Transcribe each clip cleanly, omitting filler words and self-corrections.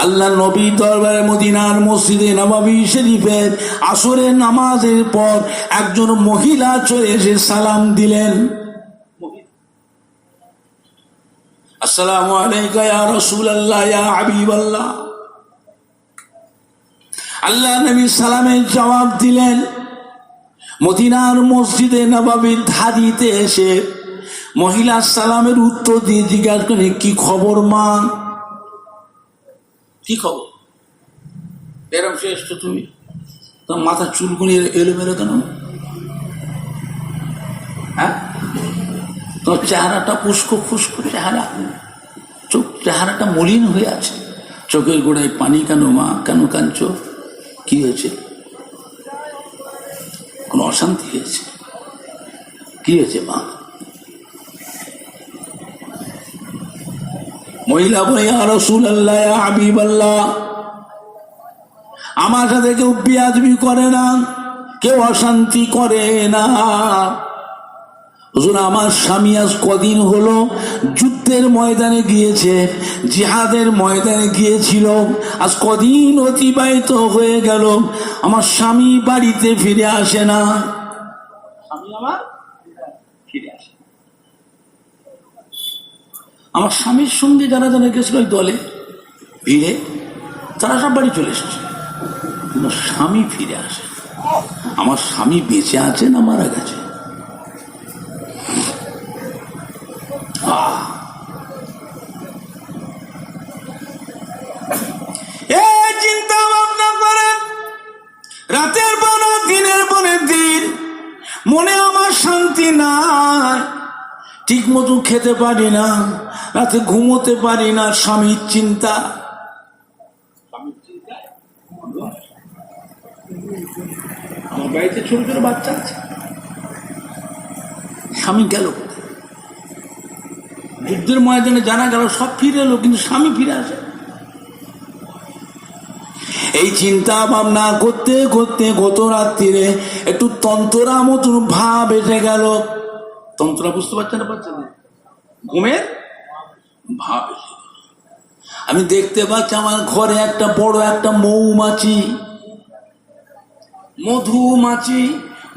আল্লাহ নবী দরবারে মদিনার মসজিদে নববী শরীফের আসরের নামাজের পর একজন মহিলা চলে এসে সালাম দিলেন, আসসালামু আলাইকা ইয়া রাসূলুল্লাহ ইয়া হাবিবাল্লাহ। আল্লাহ নবী সালামের জবাব দিলেন। মদিনার মসজিদে নববীর ধারিতে এসে মহিলা সালামের উত্তর দিয়ে জিজ্ঞাসা করে, কি খবর মা? কি খবর? এরম শেষ তো তুমি, তোমার মাথা চুলকুনি এলোমেলো কেন? হ্যাঁ, তোমার চেহারাটা ফুসকো ফুসকো চেহারা, চোখ চেহারাটা মলিন হয়ে আছে, চোখের গোড়ায় পানি কেন মা? কেন কাঁদছো? কি হয়েছে? কোন অশান্তি হয়েছে? কি হয়েছে মা? মহিলা বলে, ইয়া রাসূলুল্লাহ ইয়া হাবিবাল্লাহ, আমার সাথে কেউ বেয়াদবি করে না, কেউ অশান্তি করে না। হুজুর, আমার স্বামী আজ কদিন হলো যুদ্ধের ময়দানে গিয়েছে, জিহাদের ময়দানে গিয়েছিল, আজ কদিন অতিবাহিত হয়ে গেল, আমার স্বামী বাড়িতে ফিরে আসে না। স্বামী আমার ফিরে আসে, আমার স্বামীর সঙ্গে যারা যারা গেছিল ওই দলে ভিড়ে, তারা সব বাড়ি চলে এসেছে, কিন্তু স্বামী ফিরে আসে। আমার স্বামী বেঁচে আছে না মারা গেছে? চিন্তা ভাবনা করেন, রাতের পর রাত, দিনের পরে দিন, মনে আমার শান্তি নাই, ঠিক মতো খেতে পারি না, রাতে ঘুমোতে পারি না, স্বামীর চিন্তা। আমার বাড়িতে ছোট ছোট বাচ্চা আছে, স্বামী গেল কোথায়? যুদ্ধের ময়দানে জানা গেল সব ফিরে এলো, কিন্তু স্বামী ফিরে আসে। এই চিন্তা ভাবনা করতে করতে গত রাত্রিরে একটু তন্ত্রা মতন ভাব এসে গেল। তন্ত্রা বুঝতে পারছেন না? পারছেন না? ঘুমের ভাব এসে গেল। আমি দেখতে পাচ্ছি আমার ঘরে একটা বড় একটা মৌমাছি, মধুমাছি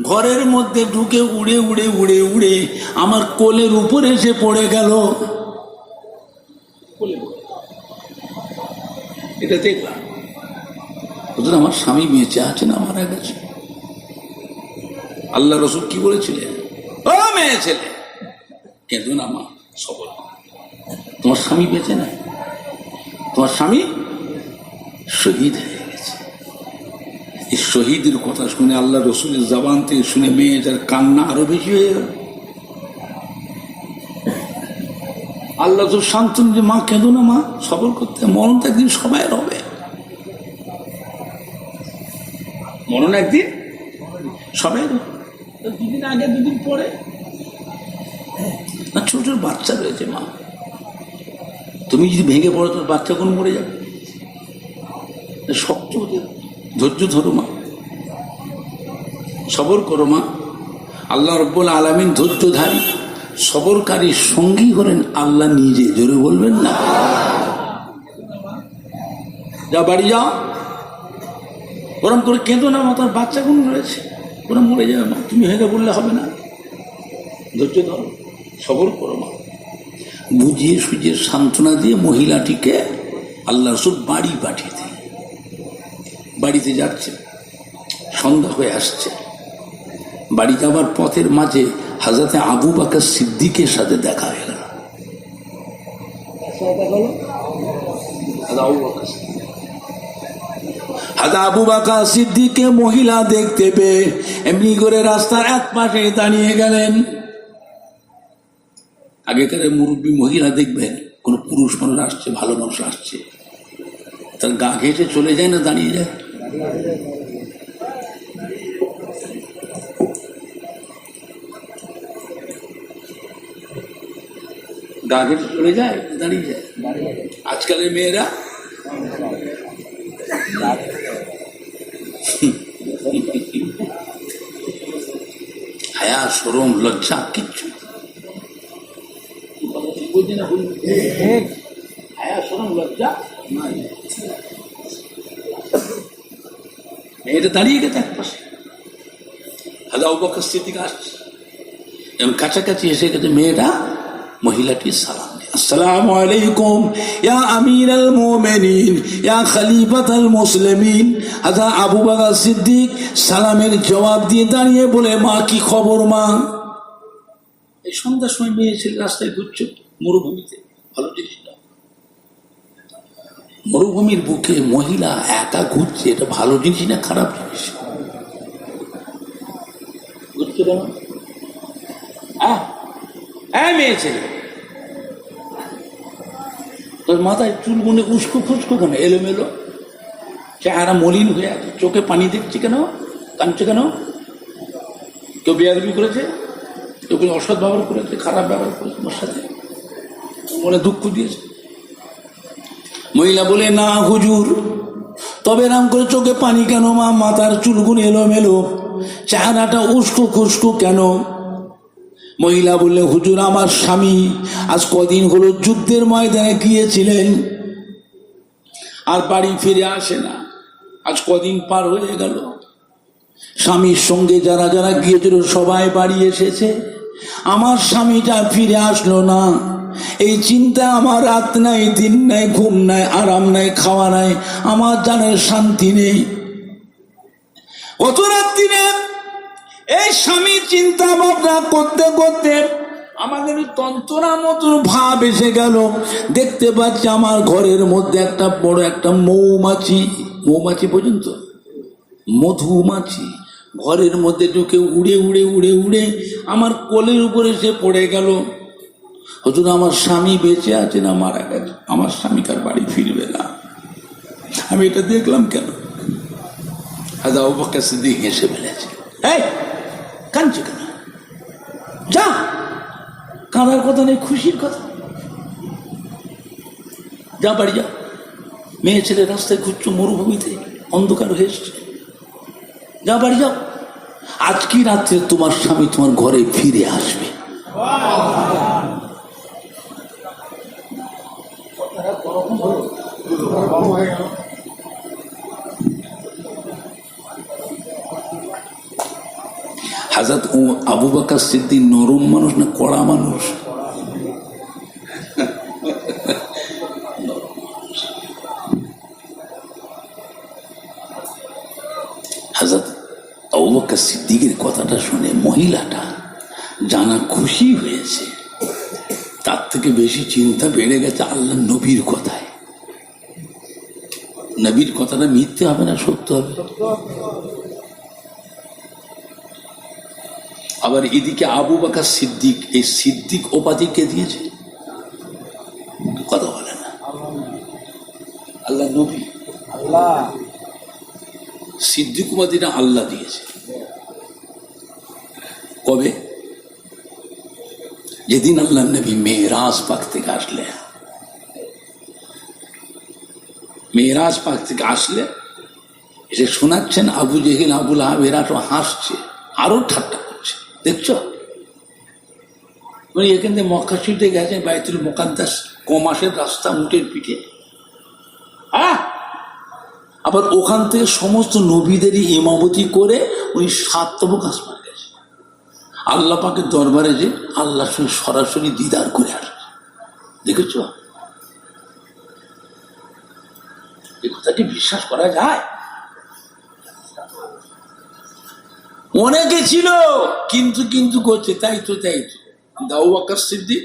ঘরের মধ্যে ঢুকে উড়ে উড়ে উড়ে উড়ে আমার কোলের উপরে এসে পড়ে গেল। এটা দেখলাম। আমার স্বামী বেঁচে আছে না মারা গেছে? আল্লাহ রাসূল কি বলেছিলেন? ও মেয়ে ছেলে, কেঁদো না মা, সবর। তোমার স্বামী বেঁচে নাই, তোমার স্বামী শহীদ হয়ে গেছে। এই শহীদের কথা শুনে আল্লাহ রাসূলের জবান থেকে শুনে মেয়েটার কান্না আরো বেশি হয়ে গেল। আল্লাহ তো শান্তন যে মা কেঁদো না মা, সবর করতে, মরণ তো একদিন সবাই হবে, মরণ একদিন সবাই, দুদিন আগে দুদিন পরে না। ছোট ছোট বাচ্চা রয়েছে মা, তুমি যদি ভেঙে পড়ো তোর বাচ্চা কোন মরে যাবে। শক্ত ধৈর্য ধরো মা, সবর করো মা। আল্লাহ রাব্বুল আলামিন ধৈর্যধারী সবরকারীর সঙ্গী হলেন আল্লাহ নিজে। জোরে বলবেন না? যা বাড়ি যাও, ওরম করে কেঁদো না মা, তার বাচ্চা কোন রয়েছে, ওরা মরে যাবে মা, তুমি হেঁটে বললে হবে না। ধৈর্য ধরো, সবর করো মা। বুঝিয়ে সুঝিয়ে সান্ত্বনা দিয়ে মহিলাটিকে আল্লাহ রাসূল বাড়ি পাঠিয়ে দিলেন। বাড়িতে যাচ্ছে, সন্ধ্যা হয়ে আসছে, বাড়ি যাবার পথের মাঝে হযরতে আবু বকর সিদ্দিকের সাথে দেখা হয়ে গেল। আবু বকর সিদ্দিককে মহিলা দেখতে পেয়ে এমনি করে রাস্তার এক পাশে দাঁড়িয়ে গেলেন। আগেকার মুরব্বী মহিলা দেখবেন, কোন পুরুষ মানুষ আসছে, ভালো মানুষ আসছে, তার গা ঘেঁটে চলে যায় না, দাঁড়িয়ে যায়। গা ঘেঁটে চলে যায়, দাঁড়িয়ে যায়। আজকালের মেয়েরা হায়া শরম লজ্জা কিচ্ছু, হায়া শরম লজ্জা মেয়েটা দাঁড়িয়ে গেছে এক পাশে, হাজা আবু বকর সিদ্দিক আসছে এবং কাছাকাছি এসে গেছে। মেয়েটা মহিলাটি সালাম দেয়, আসসালামু আলাইকুম ইয়া আমিরাল মুমিনিন ইয়া খলিফাতুল মুসলিমিন। হাজা আবু বকর সিদ্দিক সালামের জবাব দিয়ে দাঁড়িয়ে বলে, মা কি খবর মা? এই সন্ধ্যার সময় মেয়ে ছেলে রাস্তায় ঘুরছে মরুভূমিতে, ভালো জিনিস না। মরুভূমির বুকে মহিলা একা ঘুরছে, এটা ভালো জিনিস না খারাপ জিনিস? ঘুরছে কেন? মেয়ে ছেলে তোর মাথায় চুলগুনে উস্কো ফুস্কো কেন, এলোমেলো, চেহারা মলিন হয়ে আছে, চোখে পানি দেখছি কেন, কাঁদছে কেন? কেউ বেয়াদবি করেছে, কেউ অসৎ ব্যবহার করেছে, খারাপ ব্যবহার করেছে তোমার সাথে, মনে দুঃখ দিয়েছে? মহিলা বলে, না হুজুর, তবে নাম করে চোখে পানি কেন মা? মাথার চুলগুন এলোমেলো, চেহারাটা উস্কো খুস্কো কেন? মহিলা বললে, হুজুর আমার স্বামী আজ কদিন হলো যুদ্ধের ময়দানে গিয়েছিলেন, আর বাড়ি ফিরে আসে না। আজ কদিন পার হয়ে গেল, স্বামীর সঙ্গে যারা যারা গিয়েছিল সবাই বাড়ি এসেছে, আমার স্বামীটা ফিরে আসলো না। এই চিন্তা আমার রাত নাই, দিন নাই, ঘুম নাই, আরাম নাই, খাওয়া নাই, আমার জানের শান্তি নেই। কত রাত দিনে এই স্বামী চিন্তা ভাবনা করতে করতে আমাদের তন্ত্রা মতন ভাব এসে গেল। দেখতে পাচ্ছি আমার ঘরের মধ্যে একটা বড় একটা মৌমাছি, মৌমাছি পর্যন্ত মধুমাছি ঘরের মধ্যে ঢুকে উড়ে উড়ে উড়ে উড়ে আমার কোলের উপরে সে পড়ে গেল। হুজুর আমার স্বামী বেঁচে আছে না মারা গেছে? আমার স্বামী তার বাড়ি ফিরবে না। আমি এটা দেখলাম কেন? হাজা আবু বকর সিদ্দিক হেসে ফেলেছে, এই কাঁদছে কেন? যা, কাঁদার কথা নেই, খুশির কথা, যা বাড়ি যা। মেয়ে ছেলে রাস্তায় ঘুরছো মরুভূমিতে, অন্ধকার হয়ে এসছে, যা বাড়ি যাও। আজকে রাত্রে তোমার স্বামী তোমার ঘরে ফিরে আসবে। হাজরত আবু বকর সিদ্দিক নরম মানুষ না কড়া মানুষ? হাজরত আবু বকর সিদ্দিকের কথাটা শুনে মহিলাটা জানা খুশি হয়েছে, তার থেকে বেশি চিন্তা বেড়ে গেছে আল্লাহ নবীর কথায়। নবীর কথাটা মিথ্যে হবে না সত্য হবে। আবার এদিকে আবু বকর সিদ্দিক, এই সিদ্দিক উপাধি কে দিয়েছে? কথা বলে না, আল্লাহ নবী। আল্লাহ সিদ্দিক উপাধিটা আল্লাহ দিয়েছে কবে? যেদিন আল্লাহ নবী মেরাজ পাক থেকে আসলে, মেরাজ পাক থেকে আসলে এসে শোনাচ্ছেন আবু জেহেল আবুল আহাব এরা তো হাসছে, আরো ঠাট্টা করছে, দেখছো? উনি এখান থেকে মক্কা শরীফে গেছেন, বাইতুল মুকাদ্দাস কমাসের রাস্তা উটের পিঠে, আবার ওখান থেকে সমস্ত নবীদেরই ইমামতি করে উনি 7 তবক আসমান গেছে। আল্লাহ পাকের দরবারে যে আল্লাহর সঙ্গে সরাসরি দিদার করে আসবে, দেখেছ? এই কথাটি বিশ্বাস করা যায়? অনেকে ছিল কিন্তু কিন্তু করছে, তাই তো তাই তো। আবু বকর সিদ্দিক,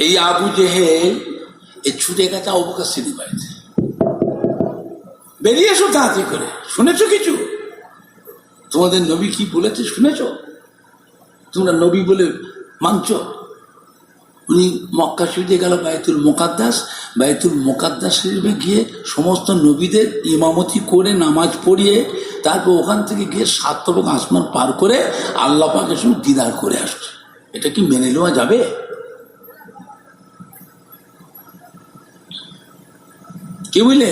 এই আবু জেহেল এই ছুটে গেছে আবু বকর সিদ্দিক বাড়িতে, বেরিয়ে এসো তাড়াতাড়ি করে, শুনেছো কিছু? তোমাদের নবী কি বলেছে শুনেছ? তোমরা নবী বলে মানছ? উনি মক্কা শরীফে গেল বাইতুল মুকাদ্দাস, বাইতুল মুকাদ্দাস শরীফে গিয়ে সমস্ত নবীদের ইমামতি করে নামাজ পড়িয়ে তারপর ওখান থেকে গিয়ে 7 তবক আসমান পার করে আল্লাহ পাকের সঙ্গে দিদার করে আসছে। এটা কি মেনে নেওয়া যাবে? কে বুঝলে?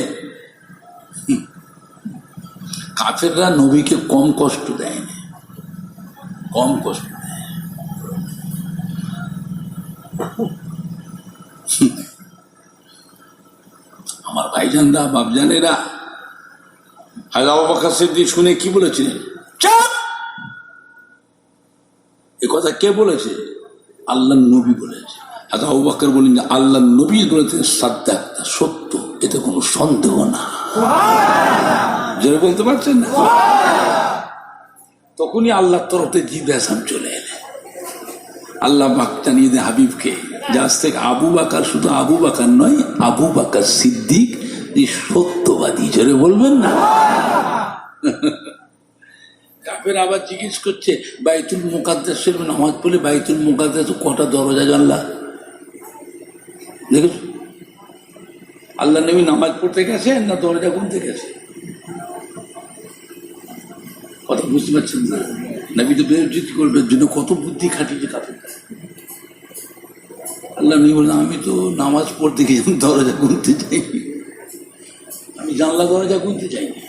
কাফেররা নবীকে কম কষ্ট দেয়নি, কম কষ্ট দেয়। আমার ভাইজানরা বাপজানেরা, হযরত আবু বকর সিদ্দিক শুনে কি বলেছিলেন? চুপ! এ কথা কে বলেছে? আল্লাহ নবী বলেছে। হযরত আবু বকর বলেন যে আল্লাহ নবী বলেছেন সাদ্দাক, সত্য, এতে কোনো সন্দেহ না। যারা বলতে পারছেন না, তখনই আল্লাহর তরফে জিবরাইল আলাইহিস সালাম চলে এলেন। আল্লাহ পাক জানিয়ে দেন হাবিবকে, যার থেকে আবু বকর শুধু আবু বকর নয়, আবু বকর সিদ্দিক সত্যবাদী। জোরে বলবেন না? কাফের আবার জিজ্ঞেস করছে বাইতুল মুকাদ্দাসের নামাজ পড়লে বাইতুল মুকাদ্দাস কটা দরজা জানলা দেখেছ? আল্লাহ নবী নামাজ পড়তে গেছেন না দরজা খুলতে গেছে? কথা বুঝতে পারছেন না? নবী তো বেইজ্জতি করবে জন্য কত বুদ্ধি খাটিয়েছে কাফের। আল্লাহ নবী বললেন আমি তো নামাজ পড়তে গিয়ে দরজা খুলতে চাইনি, আমি জানলা দরজা খুলতে চাইনি।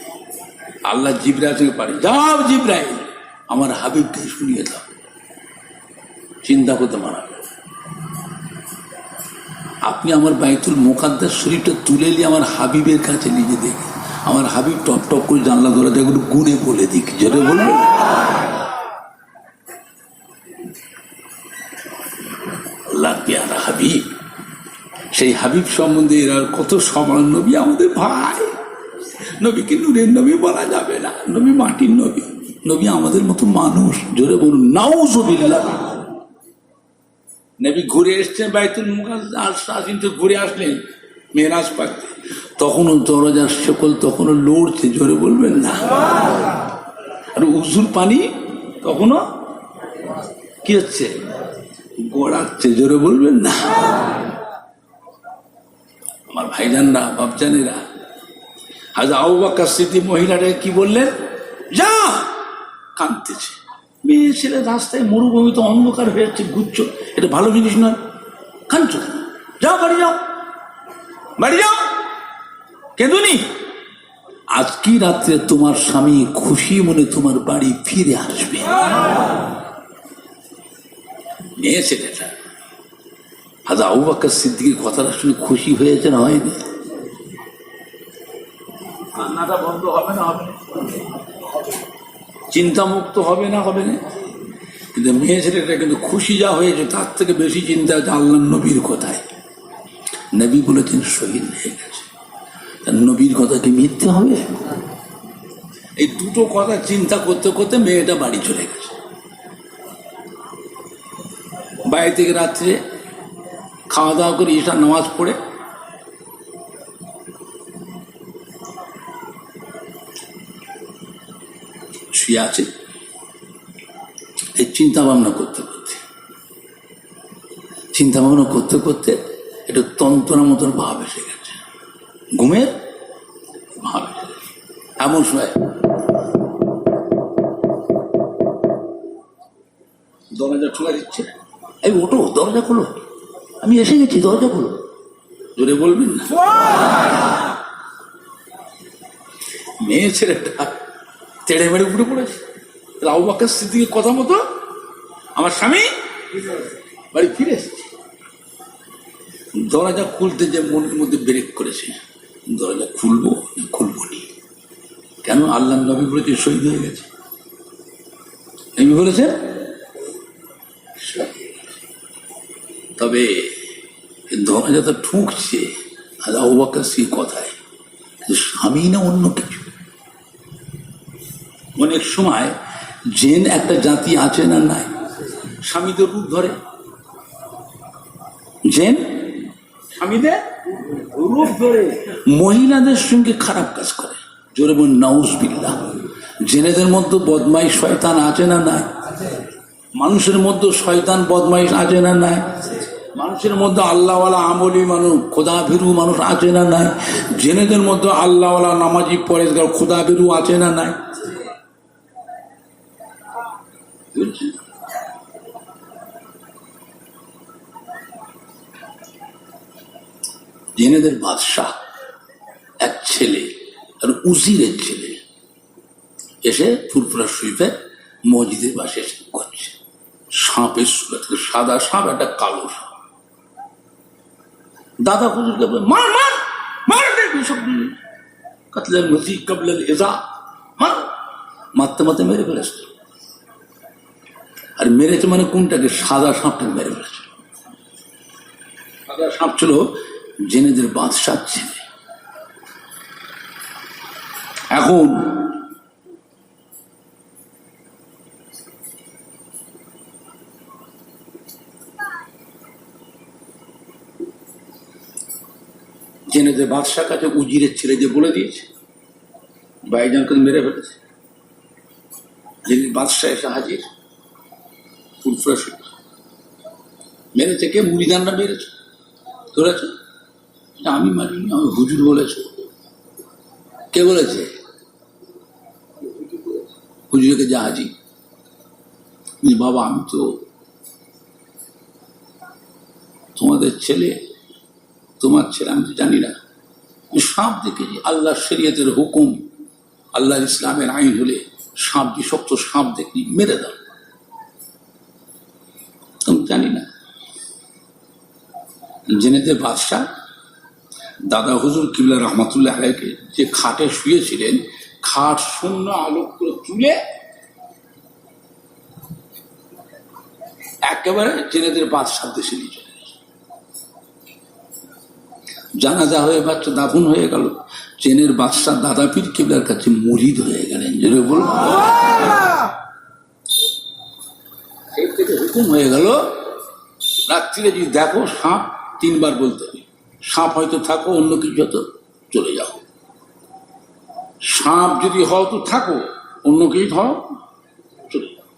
আল্লাহ জিবরাইল পারে, যাও জিবরাইল আমার হাবিবকে শুনিয়ে দাও, চিন্তা করতে মানা। আপনি আমার বাইতুল মুকাদ্দাস শরীফটা তুলে নিয়ে আমার হাবিবের কাছে নিয়ে দেখি, আমার হাবিব টপ টপ করে জানলা দরজাগুলো গুনে বলে দিক। যেটা বলবেন আল্লাহ পেয়ারা হাবিব, সেই হাবিব সম্বন্ধে এরা কত সমান। নবী আমাদের ভাই, নবীকে নূরের নবী বলা যাবে না, নবী মাটির নবী, নবী আমাদের মতো মানুষ। জোরে বলুন নাউজুবিল্লাহ। নবী ঘুরে এসছেন বাইতুল মুকাদ্দাস, ঘুরে আসলেন মেরাজ পাকতে, তখনও দরজার সকল তখনও লড়ছে। জোরে বলবেন না? আর উজুর পানি তখনও কি হচ্ছে? গড়াচ্ছে। জোরে বলবেন না? আমার ভাইজানরা বাপজানেরা, হযরত আবু বকর সিদ্দিক মহিলাটা কি বললেন? যা! কাঁদতেছে। মেয়ে ছেলে রাস্তায় মরুভূমিতে অন্ধকার হয়েছে, ঘুরছ, এটা ভালো জিনিস নয়। কাঁদছো কেন? যাও বাড়ি যাও, বাড়ি যাও, কেঁদুনি। আজকে রাত্রে তোমার স্বামী খুশি মনে তোমার বাড়ি ফিরে আসবে। মেয়ে ছেলেটা হযরত আবু বকর সিদ্দিকের কথাটা শুনে খুশি হয়েছে না হয়নি? কান্নাটা বন্ধ হবে না? হবে না? চিন্তামুক্ত হবে না? হবে না? কিন্তু মেয়ে ছেলেটা কিন্তু খুশি যা হয়েছে, তার থেকে বেশি চিন্তা হচ্ছে আল্লাহ নবীর কথায়। নবী বলেছেন শহীদ হয়ে গেছে, নবীর কথা কি মিথ্যে হবে? এই দুটো কথা চিন্তা করতে করতে মেয়েটা বাড়ি চলে গেছে। বাড়ি থেকে রাত্রে খাওয়া দাওয়া করে ঈশার নামাজ পড়ে শুয়ে আছে। এই চিন্তা ভাবনা করতে করতে এটা তন্ত্রের মতন ভাব এসে গেছে, ঘুমের ভাব এসে গেছে। এমন সময় দরজা ঠোলা দিচ্ছে, এই ওঠো, দরজা খোলো, আমি এসে গেছি, দরজা খোলো। জোরে বলবেন না? মেয়ে ছেলেটা তেড়ে মেড়ে উঠে পড়েছে। আবু বকর সিদ্দিকের কথা মতো আমার স্বামী বাড়ি ফিরে এসেছে। দরজা খুলতে যে মনের মধ্যে ব্রেক করেছে, দরজা খুলবো না খুলবো নি। কেন? আল্লাহ নবী বলেছে শহীদ হয়ে গেছে। নবী বলেছে। তবে দরজাটা ঠুকছে আবু বকর সিদ্দিক কথায়, স্বামী না অন্য কিছু। অনেক সময় জেন একটা জাতি আছে না নাই, স্বামীদের রূপ ধরে। জেন স্বামীদের রূপ ধরে মহিলাদের সঙ্গে খারাপ কাজ করে। জোরে বলুন নাউজুবিল্লাহ। জেনেদের মধ্যে বদমাইশ শয়তান আছে না নাই? মানুষের মধ্যে শয়তান বদমাইশ আছে না নাই? মানুষের মধ্যে আল্লাহওয়ালা আমলি মানুষ, খোদা ভীরু মানুষ আছে না নাই? জেনেদের মধ্যে আল্লাহওয়ালা নামাজি পরেজগার খোদা ভীরু আছে না নাই? জেনেদের বাদশাহ এক ছেলে আর উজিরের ছেলে এসে ফুরফুরা শরীফে মসজিদের পাশে এসে করছে। সাপের সুরাত, সাদা সাপ, একটা কালো সাপ। দাদা হুজুরকে মার মার মার, সব কাতলাল মসি কাবলাল এজা, হ্যাঁ, মারতে মারতে মেরে ফেলেছে। আর মেরেছে মানে কোনটাকে? সাদা সাপটাকে মেরে ফেলেছে। সাদা সাপ ছিল জেনেদের বাদশার ছেলে। এখন জেনেদের বাদশার কাছে উজিরের ছেলে যে বলে দিয়েছে ভাইজানকে মেরে ফেলেছে। যিনি বাদশাহ এসে হাজির, ফুলফুরা মেরেছে কে? মুড়িদানরা মেরেছে, ধরেছে। আমি মারিনি, আমি হুজুর বলেছে। কে বলেছে? হুজুরকে যা হাজির। বাবা আমি তো তোমাদের ছেলে, তোমার ছেলে, আমি তো জানি না। সাপ দেখেছি, আল্লাহ শরীয়তের হুকুম, আল্লাহ ইসলামের আইন হলে সাপ, বিষাক্ত সাপ দেখি মেরে দাও। আমি জানি না। জেনেদের বাদশাহ দাদা হুজুর কিবলা রহমাতুল্লাহ আলাইকে যে খাটে শুয়েছিলেন, খাট শূন্য আলোক করে তুলে একেবারে জেনেদের বাদশার দেশে নিয়ে চলে গেছে। জানাজা হয়ে বাচ্চা দাফন হয়ে গেল। জেনের বাদশাহ দাদা পীর কিবলার কাছে মুরিদ হয়ে গেলেন। জেনে বলল সেই থেকে হুকুম হয়ে গেল, রাত্রিরে যদি দেখো সাপ 3 বার বলতে হবে। সাপ হয়তো থাকো, অন্য কিছু হয়তো চলে যাও। সাপ যদি হও তো থাকো, অন্য কিছু হও চলে যাও।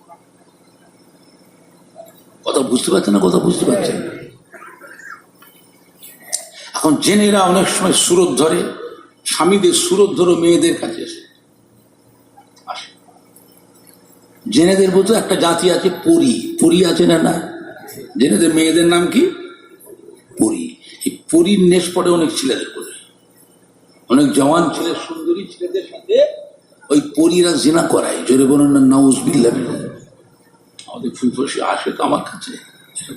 কথা বুঝতে পারছেন না? কথা বুঝতে পারছেন? এখন জেনেরা অনেক সময় সুরত ধরে, স্বামীদের সুরত ধরো মেয়েদের কাছে এসে আসে। জেনেদের মতো একটা জাতি আছে পরী। পরী আছে না? না, জেনেদের মেয়েদের নাম কি? পরী। এই পরীর নেশ পড়ে অনেক ছেলেদের করে। অনেক জওয়ান ছেলে, সুন্দরী ছেলেদের সাথে ওই পরীরা জিনা করায়। জোরে বলেন না নাউজুবিল্লাহ। আমাদের ফুলফসি আসে তো আমার কাছে,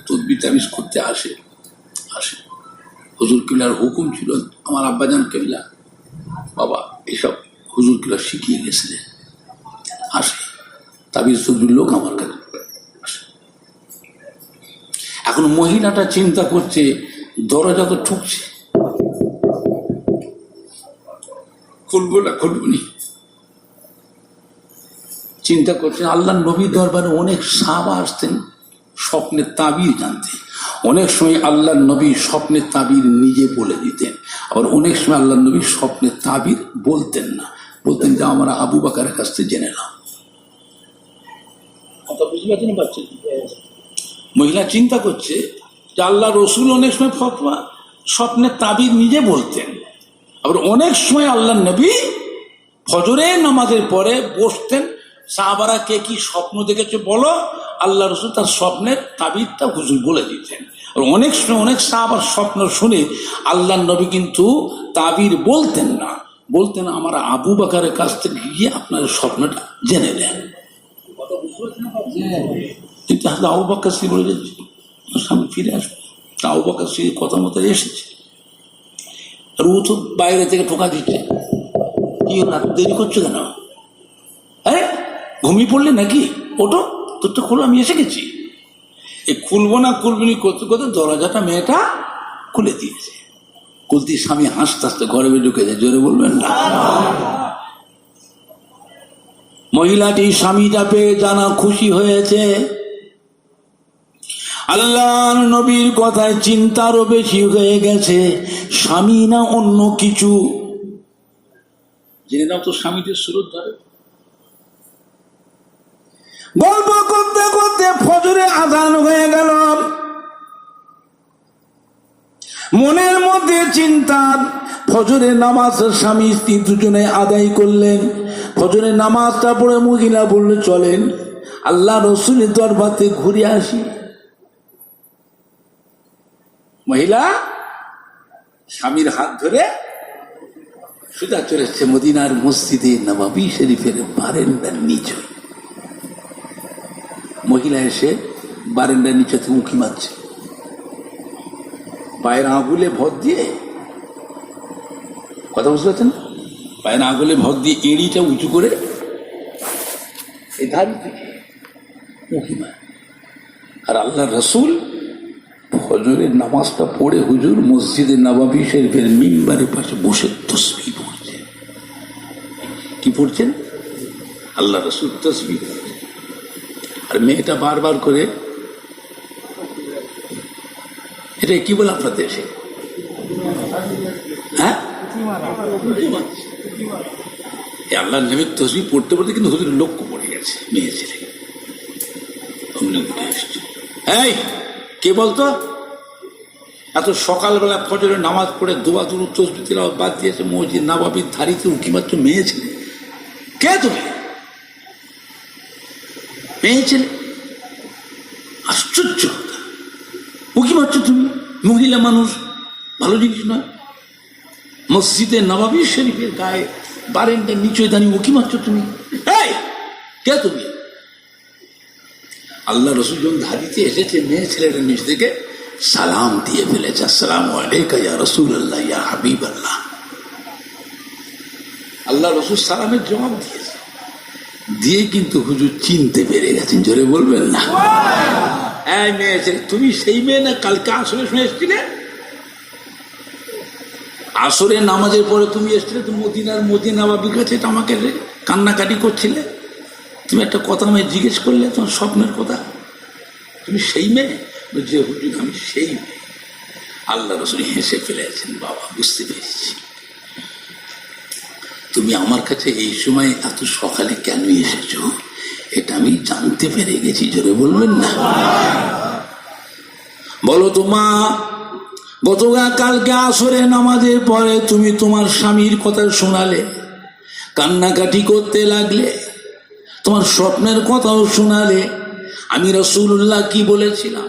তদবির তাবিজ করতে আসে। হুজুর কিবলার হুকুম ছিল, আমার আব্বাজান কিবলা বাবা এসব হুজুর কিবলা শিখিয়ে গেছিলেন। আসে তাবিজ তদবির লোক আমার কাছে আসে। এখন মহিলাটা চিন্তা করছে, দরজা তো ঠুকছে, খুলবো না খুলবো নি, চিন্তা করছেন। আল্লাহ নবীর দরবারে অনেক সাহাবা আসতেন স্বপ্নের তাবির জানতে। অনেক সময় আল্লাহ নবী স্বপ্নের তাবির নিজে বলে দিতেন, আবার অনেক সময় আল্লাহ নবী স্বপ্নের তাবির বলতেন না, বলতেন যে আমরা আবু বকরের কাছ থেকে জেনে নাও। কথা বুঝতে পারছেন? মহিলা চিন্তা করছে যে আল্লাহ রসুল অনেক সময় ফতোয়া স্বপ্নের তাবির নিজে বলতেন, আবার অনেক সময় আল্লাহ নবী ফজরের নামাজের পরে বসতেন। সাহাবারা কে কি স্বপ্ন দেখেছে বলো, আল্লাহ রসুল তার স্বপ্নের তাবিরটা হুজুর বলে দিতেন। আর অনেক সময় অনেক সাহাবার স্বপ্ন শুনে আল্লাহ নবী কিন্তু তাবির বলতেন না, বলতেন আমরা আবু বকরের কাছ থেকে গিয়ে আপনার স্বপ্নটা জেনে নেন। কিন্তু আসলে আবু বকর সিদ্দিক বলে যাচ্ছে সামনে ফিরে আসবে। আবু বকর সিদ্দিক কথা মতো এসেছে, আর ও তো বাইরে থেকে ঠোকা দিচ্ছে, কি দেরি করছো কেন? হ্যাঁ, ঘুমিয়ে পড়লে নাকি? ওটো তোর তো খোলো, আমি এসে গেছি। এই খুলবো না খুলবি করতে করতে দরজাটা মেয়েটা খুলে দিয়েছে। খুলতে স্বামী হাসতে হাসতে ঘরে ঢুকে যায়। জোরে বলবেন না। মহিলাটি স্বামীটা পেয়ে জানা খুশি হয়েছে। আল্লাহ নবীর কথায় চিন্তারও বেশি হয়ে গেছে, স্বামী না অন্য কিছু। জেনে নাও তো স্বামীদের সুরত ধরে। গল্প করতে করতে ফজরে আযান হয়ে গেল। মনের মধ্যে চিন্তা, ফজরের নামাজ স্বামী স্ত্রী দুজনে আদায় করলেন। ফজরের নামাজটা পড়ে মহিলা বললে চলেন আল্লাহ রসুলের দরবারে ঘুরে আসি। মহিলা স্বামীর হাত ধরে সোজা চলেছে মদিনার মসজিদে নববী শরীফের বারান্দার নিচে। মহিলা এসে বারান্দার নিচে থেকে উঁকি মারছে, পায়ের আঙুলে ভর দিয়ে কথা বুঝতে পারছেন? পায়ের আঙুলে ভর দিয়ে এড়িটা উঁচু করে এই ধারি থেকে উঁকি মারে। আর আল্লাহ রসুল ফজরের নামাজটা পড়ে হুজুর মসজিদে নববী শরীফের মিম্বারের পাশে বসে তসবিহ পড়ছে। কি পড়ছেন? আল্লাহ রসুল তসবিহ পড়ছে। আর মেয়েটা বারবার করে, এটা কি বলে আপনার দেশে? হ্যাঁ, আল্লাহ নবীর তসবিহ পড়তে পড়তে কিন্তু হুজুরের লক্ষ্য পড়ে গেছে মেয়ে ছেলে। এই কে বলতো এত সকালবেলা ফজরের নামাজ পড়ে দোয়া দুরু তসবিহ তিলাওয়াত বাদ দিয়েছে মসজিদ নববীর ধারিতে উঁকি মাত্র মেয়ে ছেলে? কে তুমি? মেয়ে ছেলে? আশ্চর্য কথা, উঁকি মারছো তুমি? মহিলা মানুষ, ভালো জিনিস নয়। মসজিদে নববী শরীফের গায়ে বারেন্দার নিচে দাঁড়িয়ে উঁকি মারছো তুমি? এই কে তুমি? আল্লাহ রসুল যখন ধারিতে এসেছে মেয়ে ছেলেটা নিচ থেকে সালাম দিয়ে ফেলেছে, আসসালামু আলাইকা ইয়া রাসূলুল্লাহ ইয়া হাবিবাল্লাহ। আল্লাহ রসুল সালামের জবাব দিয়েছে, দিয়ে কিন্তু হুজুর চিনতে পেরে গেছেন। জোরে বলবেন না? এই মেয়ে ছেলে, তুমি সেই মেয়ে না কালকে আসরে শুনে এসেছিলে? আসরে নামাজের পরে তুমি এসেছিলে, তুমি মদিনার নববীর কাছে আমাকে কান্নাকাটি করছিলে। তুমি একটা কথা আমায় জিজ্ঞেস করলে, তোমার স্বপ্নের কথা, তুমি সেই মেয়ে? যে হুজুর আমি সেই মেয়ে। আল্লাহ রসুল হেসে ফেলেছেন, বাবা বুঝতে পেরেছি, তুমি আমার কাছে এই সময় এত সকালে কেন এসেছো এটা আমি জানতে পেরে গেছি। জোরে বলবেন না? বলো তো মা, কালকে আসরে নামাজের পরে তুমি তোমার স্বামীর কথা শোনালে, কান্নাকাটি করতে লাগলে, তোমার স্বপ্নের কথাও শোনালে। আমি রাসূলুল্লাহ কি বলেছিলাম?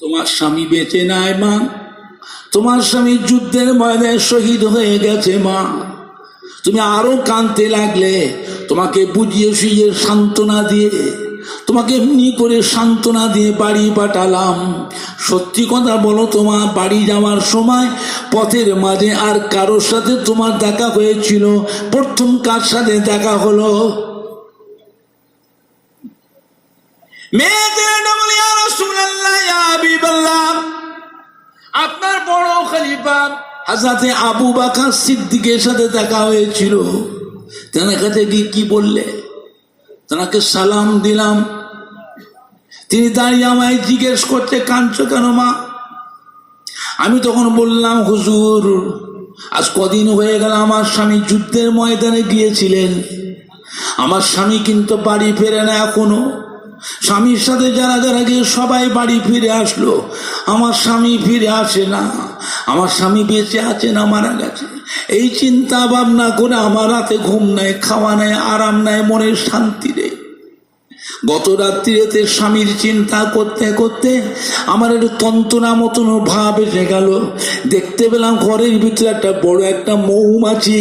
তোমার স্বামী বেঁচে নাই মা, তোমার স্বামী যুদ্ধের ময়দানে শহীদ হয়ে গেছে মা। তুমি আরো কাঁদতে লাগলে, তোমাকে বুঝিয়ে শুয়ে সান্ত্বনা দিয়ে, তোমাকে এমনি করে সান্ত্বনা দিয়ে বাড়ি পাঠালাম। সত্যি কথা বলো, তোমার বাড়ি যাওয়ার সময় পথের মাঝে আর কারোর সাথে তোমার দেখা হয়েছিল? প্রথম কার সাথে দেখা হলো? আপনার বড় খলিফা হযরতে আবু বকর সিদ্দিকের সাথে দেখা হয়েছিল। তার কাছে গিয়ে কি বললে? তাকে সালাম দিলাম। তিনি দাঁড়িয়ে আমায় জিজ্ঞেস করতে, কাঁদছো কেন মা? আমি তখন বললাম, হুজুর আজ কদিন হয়ে গেল আমার স্বামী যুদ্ধের ময়দানে গিয়েছিলেন, আমার স্বামী কিন্তু বাড়ি ফেরে না এখনো। স্বামীর সাথে যারা যারা গিয়ে সবাই বাড়ি ফিরে আসলো, আমার স্বামী ফিরে আসে না। আমার স্বামী বেঁচে আছে না মারা গেছে, এই চিন্তা ভাবনা করে আমার রাতে ঘুম নাই, খাওয়া নাই, আরাম নাই, মনের শান্তি নেই। গত রাত্রিতে স্বামীর চিন্তা করতে করতে আমার একটু তন্তনা মতন ভাব এসে গেল। দেখতে পেলাম ঘরের ভিতরে একটা বড় একটা মৌমাছি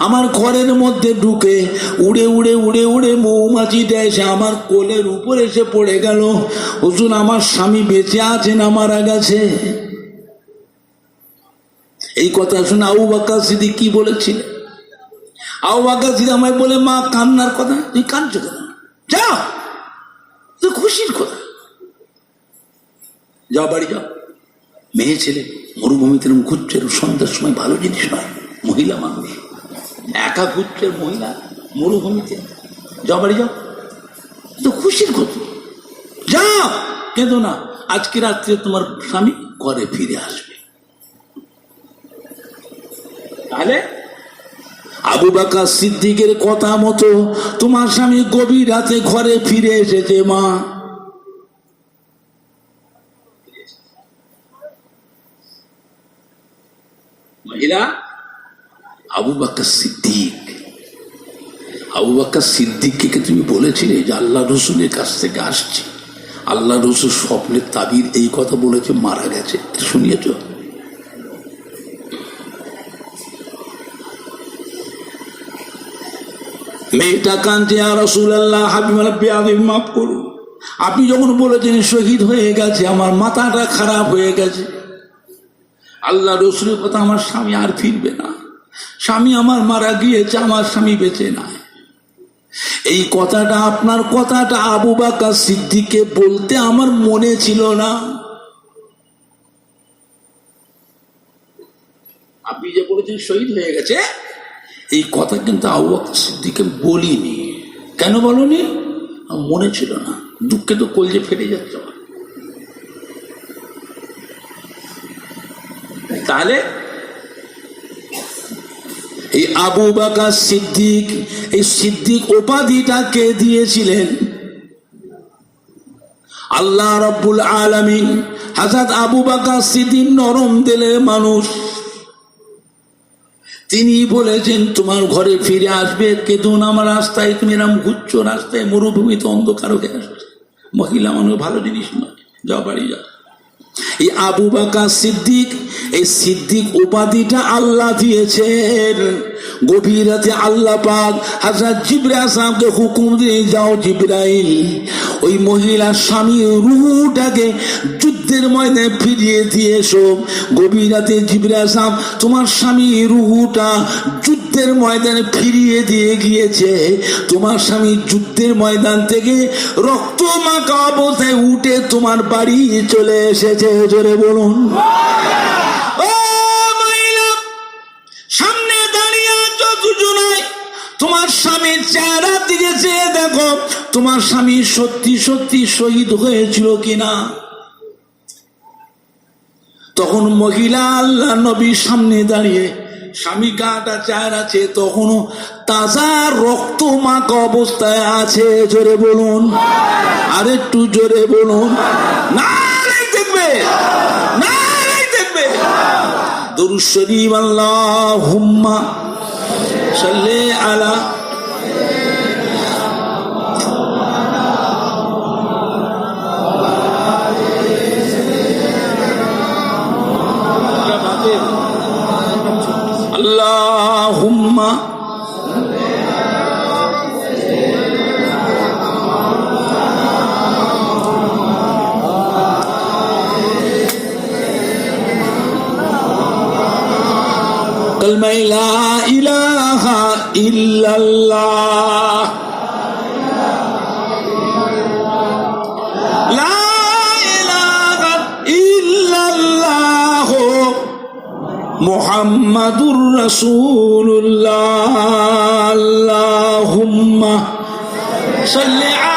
আমার ঘরের মধ্যে ঢুকে উড়ে উড়ে উড়ে উড়ে মৌমাছিটা এসে আমার কোলের উপরে এসে পড়ে গেল। হুজুর আমার স্বামী বেঁচে আছে না মারা গেছে? এই কথা শুনে আবু বকর সিদ্দিক কি বলেছিলেন? আবু বকর সিদ্দিক আমায় বলে, মা কান্নার কথা, তুই কাঁদছো কেন? যাও, খুশির কথা, যাও বাড়ি যাও। মেয়ে ছেলে মরুভূমিতে ঘুরছে, সন্ধ্যার সময় ভালো জিনিস নয়। মহিলা মানুষ একা ঘুরছে, মহিলা মরুভূমিতে, যাও বাড়ি যাও, তো খুশির কথা, যাও, কেঁদো না। আজকে রাত্রে তোমার স্বামী ঘরে ফিরে আসবে। তাহলে আবু বকর সিদ্দিকের কথা মতো তোমার স্বামী গভীর রাতে ঘরে ফিরে এসেছে মা। মহিলা আবু বকর সিদ্দিক, আবু বকর সিদ্দিককে তুমি বলেছিলে যে আল্লাহ রসুলের কাছ থেকে আসছে, আল্লাহ রসুল স্বপ্নের তাবির এই কথা বলেছে, মারা গেছে, শুনিয়েছ? মেয়েটা কাঁদছে, ইয়া রাসূলুল্লাহ, হাবিবাল্লাহ, বেয়াদবি মাফ করুন, আপনি যখন বলেছেন শহীদ হয়ে গেছে আমার মাথাটা খারাপ হয়ে গেছে। আল্লাহ রসুলের কথা, আমার স্বামী আর ফিরবে না, স্বামী আমার মারা গিয়েছে, আমার স্বামী বেঁচে নাই। এই কথাটা, আপনার কথাটা আবু বকর সিদ্দিককে বলতে আমার মনে ছিল না। আপনি যে বলেছেন শহীদ হয়ে গেছে, এই কথা কিন্তু আবু বকর সিদ্দিককে বলিনি। কেন বলনি? মনে ছিল না। দুঃখে তো কলজে ফেটে যাচ্ছে। তাহলে এই আবু বকর সিদ্দিক, এই সিদ্দিক উপাধিটা কে দিয়েছিলেন? আল্লাহ রাব্বুল আলামিন। হযরত আবু বকর সিদ্দিক নরম দিলের মানুষ, তিনি বলেছেন তোমার ঘরে ফিরে আসবে, কেঁদো না আমার রাস্তায়, তুমি এরকম ঘুরছো রাস্তায়, মরুভূমিতে অন্ধকার হয়ে আসছে, মহিলা মানুষ ভালো জিনিস নয়, যাও বাড়ি যাও। এই আবু বকর সিদ্দিক, এই সিদ্দিক উপাধিটা আল্লাহ দিয়েছেন। গভীর রাতে আল্লাহ পাক হযরত জিবরাইল সাহেবকে হুকুম দিয়ে, যাও জিবরাইল, ওই মহিলার স্বামীর রূহটাকে যুদ্ধের ময়দানে ফিরিয়ে দিয়ে এসো। গভীর রাতে জিবরাইল সাহেব তোমার স্বামীর রূহটা যুদ্ধের ময়দানে ফিরিয়ে দিয়ে গিয়েছে। তোমার স্বামী যুদ্ধের ময়দান থেকে রক্ত মাখা অবস্থায় উঠে তোমার বাড়ি চলে এসেছে। জোরে বলুন। ও মহিলা, সামনে দাঁড়িয়ে আছো দুজনাই, তোমার স্বামীর চেহারার দিকে চেয়ে দেখো, তোমার স্বামী সত্যি সত্যি শহীদ হয়েছিল কিনা। তখন মহিলা আল্লাহ নবীর সামনে দাঁড়িয়ে, স্বামী গাটা চেহারা আছে, তখনও তাজা রক্ত মাখা অবস্থায় আছে। জোরে বলুন, আর একটু জোরে বলুন। না দেখবে, না দেখবে। দরুদ শরীফ, আল্লাহুম্মা সাল্লি আলা। আল্লাহুম্মা কালমা লা ইলাহা ইল্লাল্লাহ, লা ইলাহা ইল্লাল্লাহ মুহাম্মাদুর রাসূলুল্লাহ। আল্লাহুম্মা সাল্লি আলা।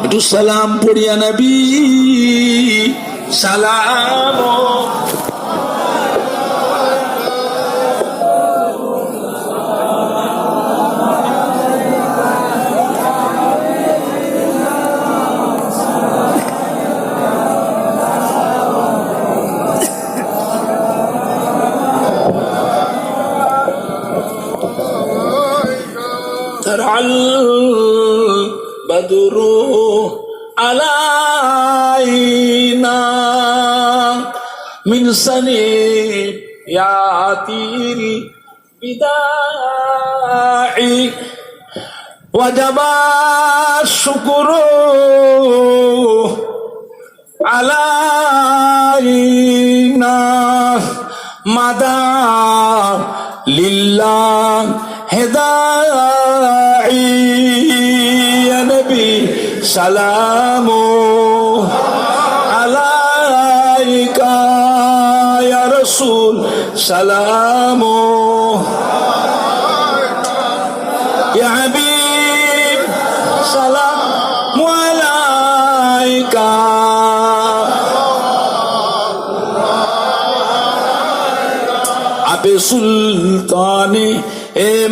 একটু সালাম পড়িয়া নবী সালাম। البدر علينا من سنيات الوداع وجب الشكر علينا مدى لله هداعي يا نبي سلام عليك يا رسول سلام يا حبيب سلام عليك أبي سلطاني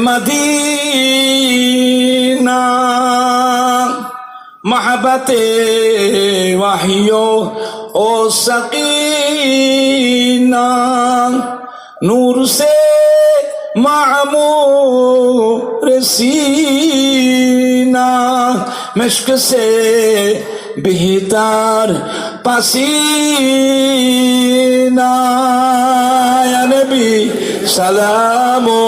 मदीना महबते वहियो ओ सकीना नूर से मामूर सीना मिश्क से बेहतर पसीना या नबी সালামু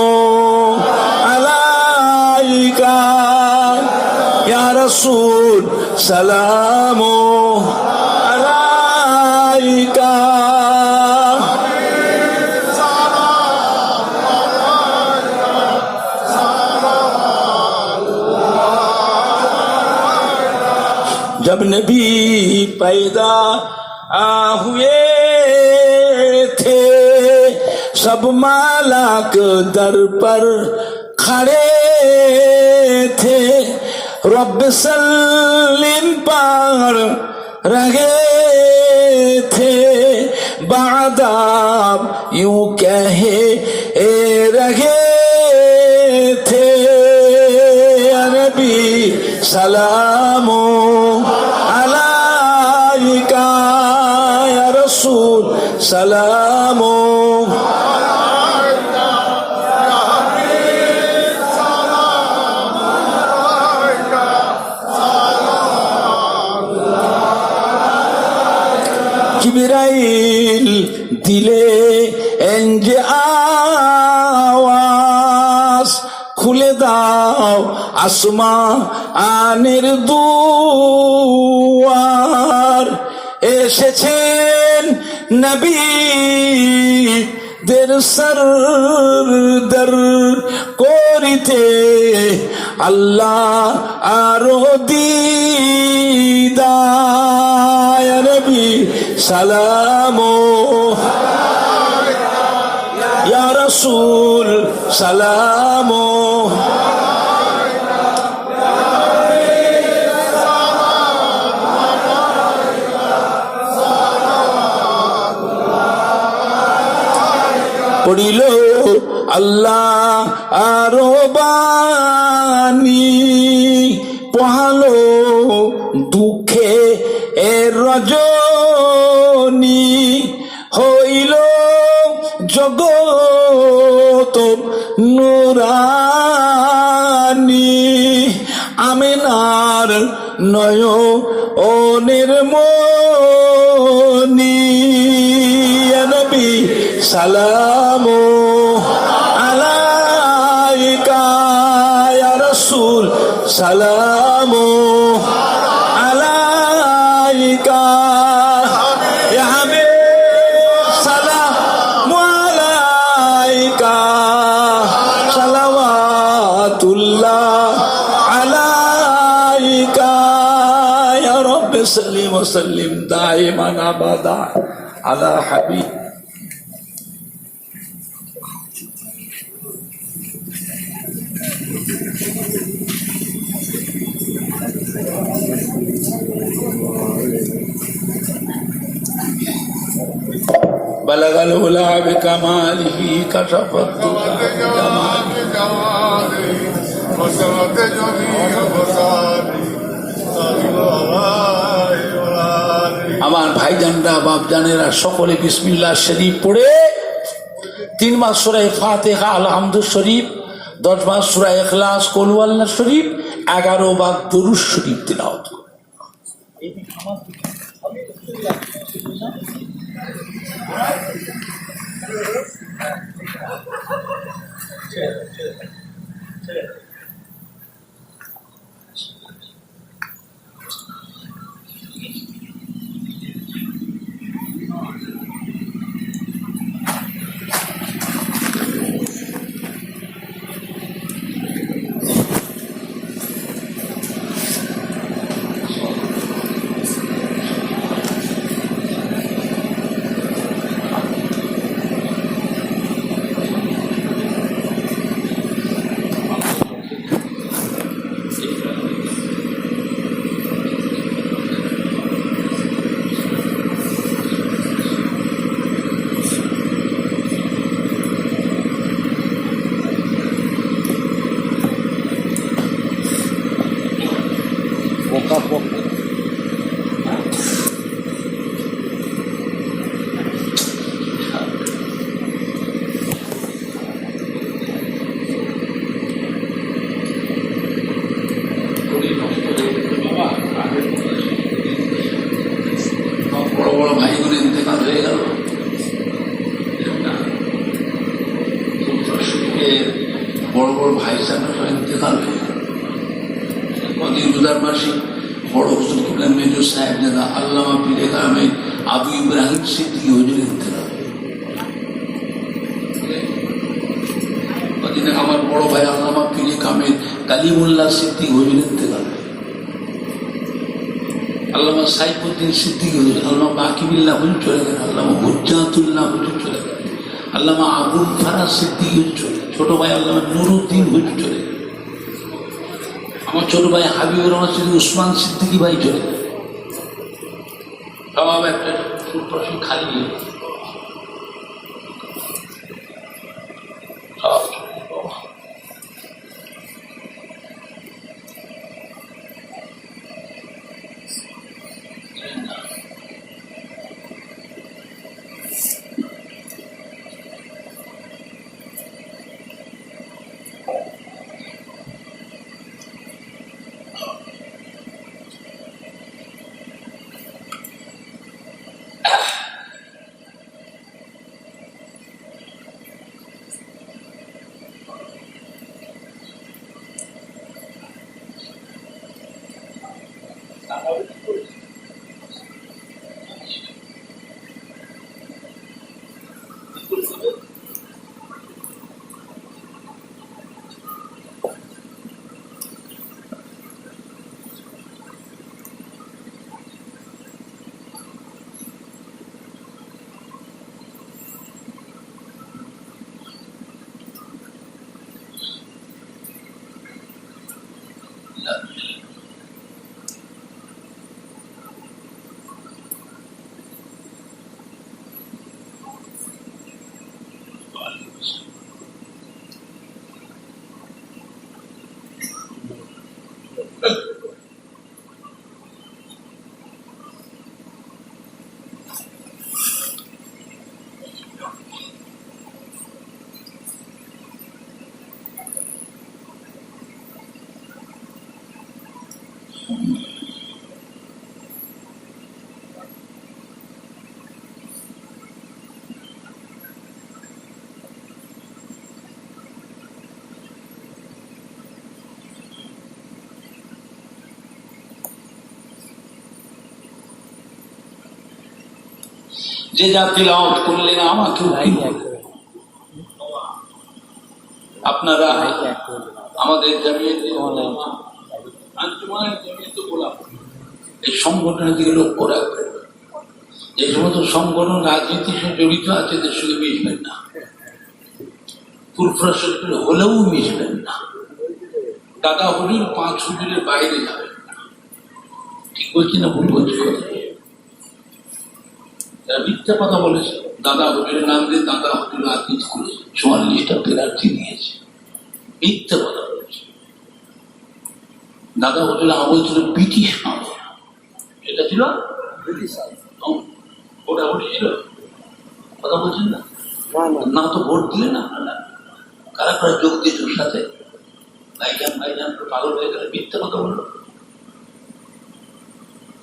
আলাইকা ইয়া রাসূল সালামু আলাইকা जब नबी पैदा हुए थे सब मालाक दर पर खड़े थे रब सल्लिम पर रहे थे बादाब यूं कहे रहे थे नबी सलामो अलाइका या रसूल सलामो जिब्राइल दिले एंजे आवाज খুলে দাও আসমানের দুয়ার এসেছেন নবী দের সরদার করিতে আল্লাহ আরো দিদার নবী সালামো ইয়া রাসূল সালামো পড়িল আল্লাহ আরো বাণী পোহালো দুঃখে এর রজনী হইল জগত নুরানি আমিনার নয়নের মনি নবী সালামু আলাইকা ইয়া রাসূল সালামু আলাইকা ইয়া হাবিব সালামু আলাইকা সালাওয়াতুল্লাহ আলাইকা ইয়া রাব্বি সাল্লিম ওয়া সাল্লিম দাইমান আবাদা আলা হাবিব بلغ العلا بكماله كشف الدجى بجماله وسرت جميع بصاري আমার ভাইজানরা বাপজানেরা সকলে বিসমিল্লাহ শরীফ পড়ে 3 মাস সূরা ফাতিহা আলহামদু শরীফ 10 মাস সূরা ইখলাস কুল ওয়াল্লাহ শরীফ 11 বার দুরূদ শরীফ তিলাওয়াত করুন। আমাদের বড় বড় ভাই সাহেবরা ইন্তেকাল করে কদিন রোজার মাসে বড় হুজুর কিবলা মেজর সাহেব দাদা আল্লামা পীরে কামে আবু ইব্রাহিম সিদ্দিকী হুজুর ইন্তেকাল কদিন আমার বড় ভাই আল্লামা পীরে কামে কালিমুল্লাহ সিদ্দিকী হুজুর ইন্তেকাল আল্লামা সাইফুদ্দিন সিদ্দিকী হুজুর, আল্লামা বাকিবিল্লাহ হুজুর চলে গেলেন, আল্লামা হুজ্জাতুল্লাহ হুজুর চলে গেলেন, আল্লামা আবুল ফারাজ সিদ্দিকী হুজুর চলে, ছোট ভাই আল্লামা নুরুদ্দিন হুজুর চলে, আমার ছোট ভাই হাবিবুর রহমান সিদ্দিকী উসমান সিদ্দিকী ভাই চলে গেলেন। সব একটা সুপ্রসি খালি যে যা তিলাওয়াত করলেন আমাকে আপনারা আমাদের জামিয়াতে আঞ্জুমানের জামিয়াতে গোলাপ এই সংগঠনের দিকে লক্ষ্য রাখবেন। যে সমস্ত সংগঠন রাজনীতির সঙ্গে জড়িত আছে এদের সঙ্গে মিশবেন না, ফুরফুরা হলেও মিশবেন না, দাদা হুজুর 5 হুজুরের বাইরে যাবেন না। ঠিক বলছি না ভুল বলছি? মিথ্যা কথা বলেছে, দাদা হুজুরের নাম দিয়ে দাদা হুজুর রাজনীতি করে 44টা প্রার্থী দিয়েছে, মিথ্যা কথা বলেছে। দাদা হুজুর আমল ছিল ব্রিটিশ আমল, এটা ছিল ওটা ছিল কথা বলছেন না, না তো ভোট দিলে না কারা কারা যোগ দিয়েছে ওর সাথে, ভাইজান পাগল হয়ে গেলে মিথ্যা কথা বললো।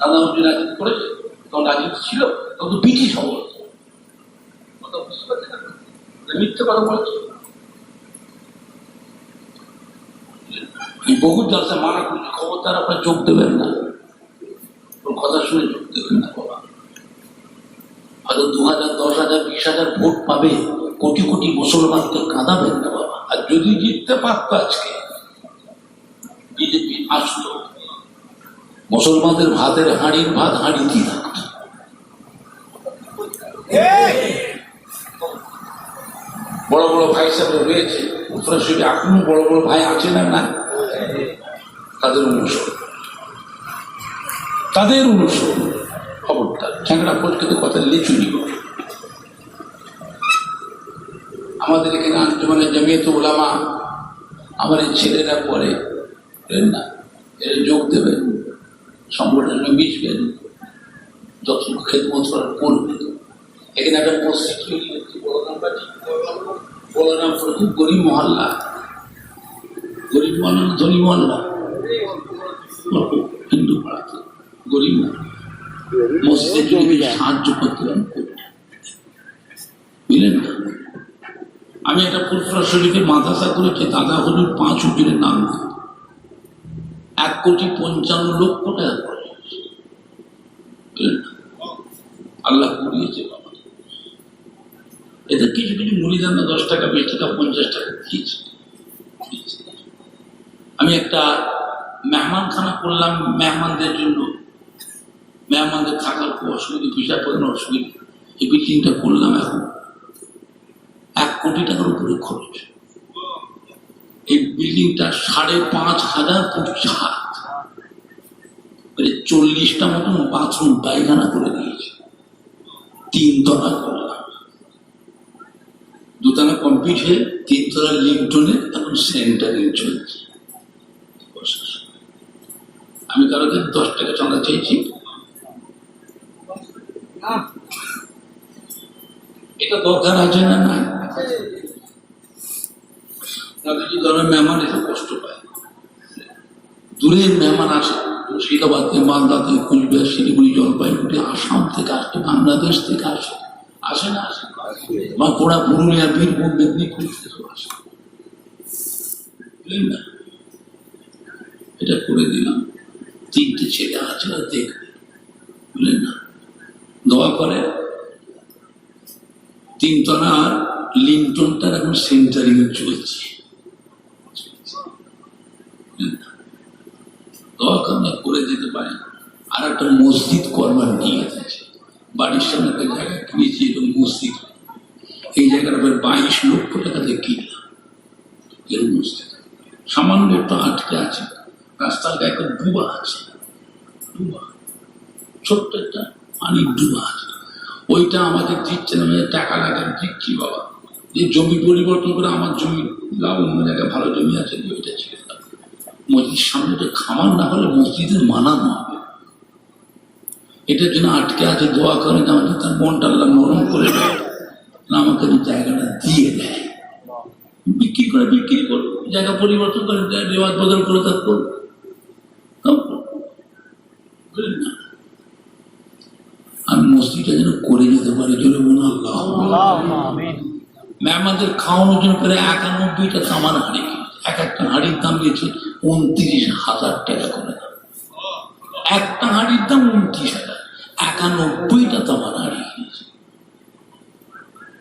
দাদা হুজুর রাজনীতি করেছে, তখন রাজনীতি ছিল, তখন তো ব্রিটিশ আমল, কথা বুঝতে পারছে না, মিথ্যা কথা বলছে। বহু জলসা মানা করছে, খবরদার আপনার যোগ দেবেন না, ওর কথা শুনে যোগ দেবেন না বাবা। হয়তো 2000, 10,000, 20,000 ভোট পাবে, কোটি কোটি মুসলমানকে কাঁদাবেন না বাবা। আর যদি জিততে পারতো আজকে বিজেপি আসতো, মুসলমানদের ভাতের হাঁড়ির ভাত হাঁড়িতেই থাকতো। বড় বড় ভাই সাহেব রয়েছে উত্তরাশরী, এখনো বড় বড় ভাই আছে না, না তাদের অনুসরণ খবরদার চ্যাংড়া পরিষ্কার কথা লিচুনি করে। আমাদের এখানে আঞ্জুমানের জামিয়াতে উলামা আমার এই ছেলেরা পরে না, এরা যোগ দেবেন, সংগঠনে মিশবেন, যত খেদমত করার করবেন। এখানে একটা মসজিদ তৈরি হচ্ছে বলরামপুর, খুব গরিব মহল্লা, গরিব মহল্লা না ধনী মহল্লা, হিন্দু পাড়াতে গরিব মহল্লা, মসজিদে যদি সাহায্য করতে বুঝলেন না। আমি আমি একটা ফুরফুরা শরীফে মাদ্রাসা করেছি, দাদা হুজুর 5 হুজুরের নাম দিয়ে 1,55,00,000 টাকা করে আল্লাহ করিয়েছে বাবা। এদের কিছু কিছু মুড়িদান 10 টাকা 20 টাকা 50 টাকা দিয়েছে। আমি একটা মেহমানখানা করলাম মেহমানদের জন্য, মেহমানদের থাকার খুব অসুবিধা, ভিসা পাওয়ার অসুবিধা, এই বিল্ডিংটা করলাম। এখন 1 কোটি টাকার উপরে খরচ। এই বিল্ডিংটা 5,500 ফুট ছাদ, 40টা মতন বাথরুম পায়খানা করে দিয়েছে। 3 তলা করলাম, 2 তলা কমপ্লিট হয়ে 3 তলা লিফটনে এখন সেন্টারিং চলছে। আমি কারো কাছে 10 টাকা চাঁদা চাইছি, এটা দরকার আছে না? না, কিছু ধরনের মেহমান এসে কষ্ট পায়। দূরের মেহমান আসে, মুর্শিদাবাদ থেকে, মালদা থেকে, কুচবিহার, শিলিগুড়ি, জলপাইগুড়ি, আসাম থেকে আসে, বাংলাদেশ থেকে আসে, আসে না? আসে। বাঁকুড়া, পুরুলিয়া, বীরভূম, মেদিনীপুর থেকে আসে। বুঝলেন না? এটা করে দিলাম। 3টে ছেলে আছে, দেখবে, বুঝলেন না? দোয়া করে। 3 তলার লিংটনটার এখন সেন্টারিং চলছে। দোয়া করে দিতে পারে। আর একটা মসজিদ করবার নিয়ে আছে, বাড়ির সামনে একটা জায়গা কিনেছি, এরকম মসজিদ। এই জায়গাটা 22 লক্ষ টাকা দিয়ে কিনলাম। এরকম মসজিদ সামান্য একটু আটকে আছে, রাস্তার গায়ে একটা ডুবা আছে, ডুবা, ছোট্ট একটা পানির ডুবা আছে। ওইটা আমাকে দিচ্ছে না, টাকা লাগে, দিচ্ছি বাবা। এই জমি পরিবর্তন করে আমার জমি লাভ, অন্য জায়গায় ভালো জমি আছে, ওইটা ছেড়ে দাও। মসজিদ সামনে খামার না হলে মসজিদের মানানো হবে। এটার জন্য আটকে আছে। দোয়া করে না, আমাকে তার মনটা আল্লাহ নরম করে দেয়, না আমাকে জায়গাটা দিয়ে দেয়। বিক্রি করবো, জায়গা পরিবর্তন করে, রেওয়াজ বদল করে তার করবো। আমি মসজিদটা যেন করে যেতে পারি, জন্য মনে আল্লাহ। মেহমানদের খাওয়ানোর জন্য প্রায় 91টা তামার হাঁড়ি, এক একটা হাঁড়ির দাম দিয়েছে 29,000 টাকা করে। একটা হাঁড়ির দাম 29,000, 91টা তামার হাঁড়ি খেয়েছে।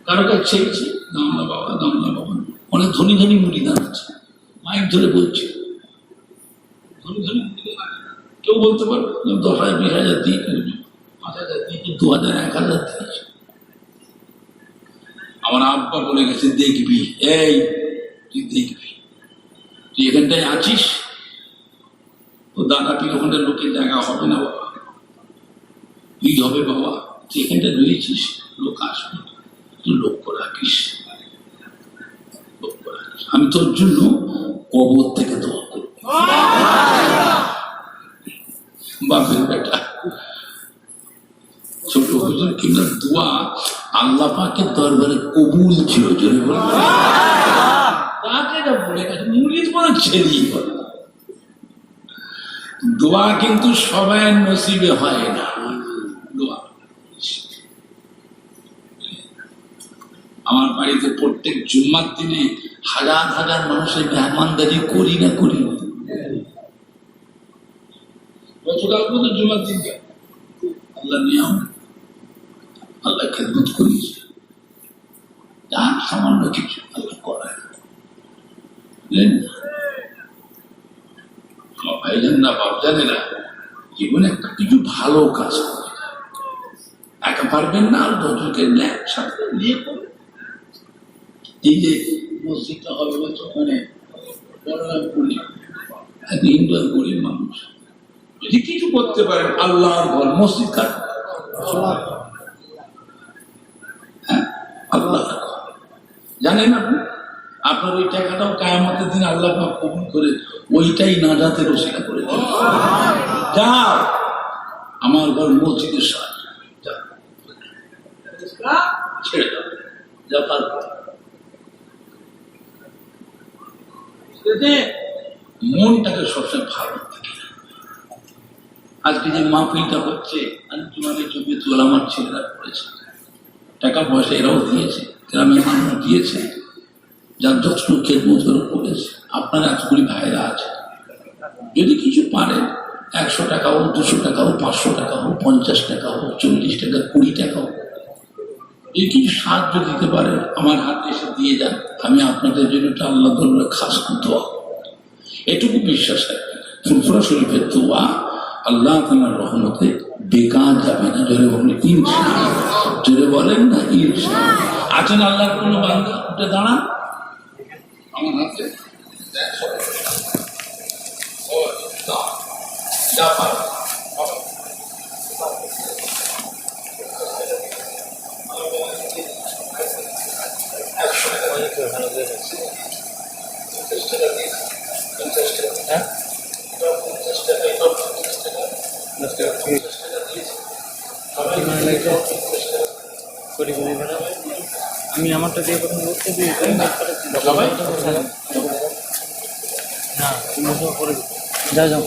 কারো কাছে ছেড়েছে, দামলা বাবা, দামলা বাবা। অনেক ধনী ধনী মুড়িদান আছে, মাইক ধরে বলছে, ধনী ধনী মুড়িদান। কেউ বলতে পারবে 10,000 20,000 দিয়ে, 5,000 দিয়ে, 2,000 1,000 দিয়েছে। আমার আব্বা বলে গেছে, দেখবি, এই তুই দেখবি, তুই এখানটায় আছিস, তো দাদা তুই ওখানটা লোকের জায়গা হবে না বাবা, তুই হবে বাবা, তুই এখানটা রয়েছিস, লোক আসবে, তুই লক্ষ্য রাখিস, লক্ষ্য রাখিস। আমি তোর জন্য কবর থেকে দোয়া করব। বাপের বেটা, ছোট হুজুর কিংবা দোয়া আল্লাহ পাকের দরবারে কবুল ছিল। জোরে বলে মুরিদ বলে ছেলেই বলে। দোয়া কিন্তু সবাই নসিবে হয় না। দোয়া আমার বাড়িতে প্রত্যেক জুম্মার দিনে হাজার হাজার মানুষের মেহমানদারি করি না করি না। গতকাল পর্যন্ত জুম্মার দিন আল্লাহ নিয়ম, আল্লাহ খেদমত করিয়েছে, তার সামান্য কিছু আল্লাহ করায়। ভাইজান না বাপ জানেরা, জীবনে একটা কিছু ভালো কাজ করে, একা পারবেন না, আর 10 জনকে একসাথে নিয়ে করবে। এই যে মসজিদটা হবে ওখানে হিন্দু গরিব মানুষ যদি কিছু করতে পারেন, আল্লাহর ঘর মসজিদ কার, আল্লাহ জানেন আপনি, আপনার ওই টাকাটাও কিয়ামতের দিন আল্লাহ কবুল করে ওইটাই নাজাতের ওসিলা করে দেন। যাও আমার ঘর মসজিদের সাথে ছেড়ে দাও, যা তারপর মনটাকে সবসময় ভালো থাকে। আজকে যে মাহফিলটা হচ্ছে, আঞ্জুমানের জমিয়তুল উলামার ছেলেরা করেছে, টাকা পয়সা এরাও দিয়েছে, গ্রামের মানুষ দিয়েছে, যার যতটুকু খেদমত করে করেছে। আপনার এতগুলি ভাইরা আছে, যদি কিছু পারেন 100 টাকা হোক, 200 টাকা হোক, 500 টাকা হোক, 50 টাকা হোক, 40 টাকা, 20 টাকা হোক, এই কিছু সাহায্য দিতে পারেন, আমার হাতে এসে দিয়ে যান। আমি আপনাদের জন্য একটা আল্লাহ দরবারে খাস দোয়া, এটুকু বিশ্বাস রাখবেন। ফুরফুরা শরীফের দোয়া আল্লাহ তাআলার রহমতে বেকার যাবে না। জোরে বলেন ইনশাআল্লাহ, জোরে বলেন না ইনশাআল্লাহ। আছেন আল্লাহর কোনো বান্দা, উঠে দাঁড়ান আমার হাতে, যা পারেন আমি আমারটা দিয়ে প্রথম করতে দিই না, তুমি করে যাও যাও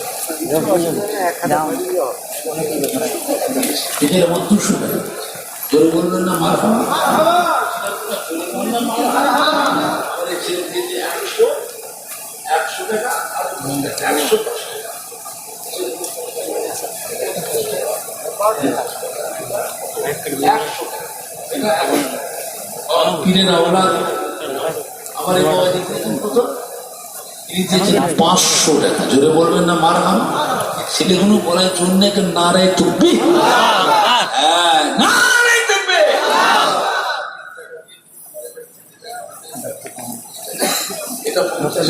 যাও এদের মধ্যে শুনে জোরে বলবেন না মার খাওয়া। পীরের আওলাদ আমার এই বাবা দিতেছেন কত? তিনি দিয়েছেন 500 টাকা। জোরে বলবেন না মার খাওয়া। ছেলেগুলো বলার জন্য নারায় তুলবি, হ্যাঁ নারায় তুলবে। এটা 50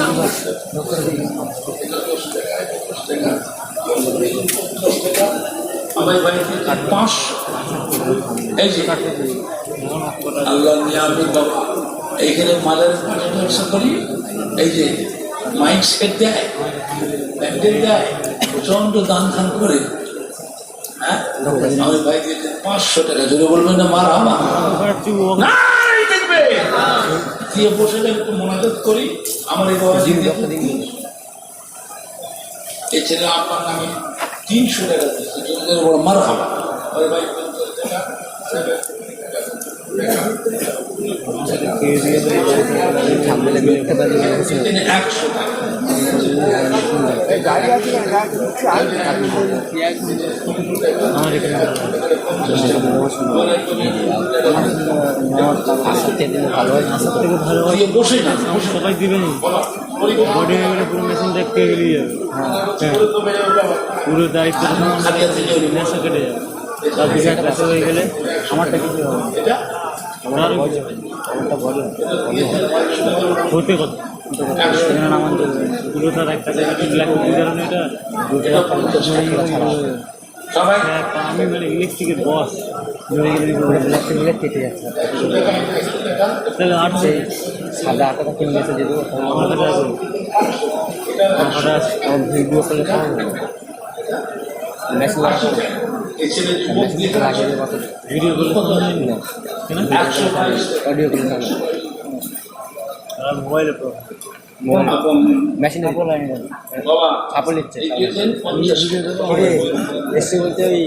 আমার বাড়ি থেকে 500। এই যে আল্লাহ নিয়ামত বাবা এইখানে মালের ব্যবসা করি, এই যে মাইক সেট দেয়, প্যান্ডেল দেয়, প্রচন্ড দান খান করে। হ্যাঁ আমার ভাই দিয়েছেন 500 টাকা। জোরে বলবেন না মার হাবা, দেখবে দিয়ে বসে একটু মোনাজাত করি। আমার এই বাবা এই ছেলে আপনার নামে 300 টাকা দিয়েছে, বড় মার হাবা। আমার ভাই 50 টাকা, 100 টাকা। সবাই দিবেন, বডি হয়ে পুরো মেশিন দেখতে গেলে পুরো দায়িত্ব নেশা কেটে যাবে। তার দিকে একটা হয়ে গেলে আমারটা কিছু হবে, হতে কথা আমাদের পুরো তার একটা কারণে এটা আমি মানে ইলেকট্রিকের বস ধরে গেলে কেটে যাচ্ছে। তাহলে 800 সাদা 8 টাকা কিনে গেছে, যেহেতু আমার কাছে ভিডিও করলে ভিডিও করলে অডিও করলে মোবাইলে মেশিনে ছাপল নিচ্ছে এসছে বলতে ওই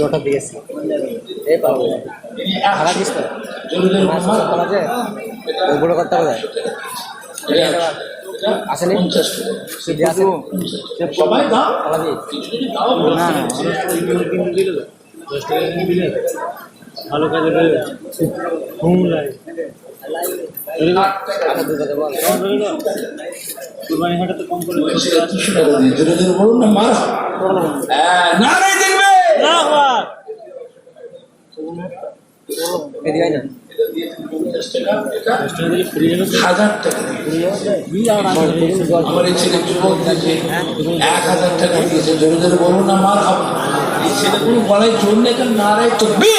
9টা দিয়েছি। এই পাবো ভাড়া দিস তো করা যায়, ওগুলো করতে হবে আসলে ভালো কাজে ঘুম লাগে। কুরবানিহাটে কম করে হাজার টাকা আমার এই ছেলে যুবক দিয়েছে, 1000 টাকা দিয়েছে। জোরে জোরে বলুন না মার খাবো। এই ছেলেগুলো বলার জন্য এখানে নারায় তুলবি।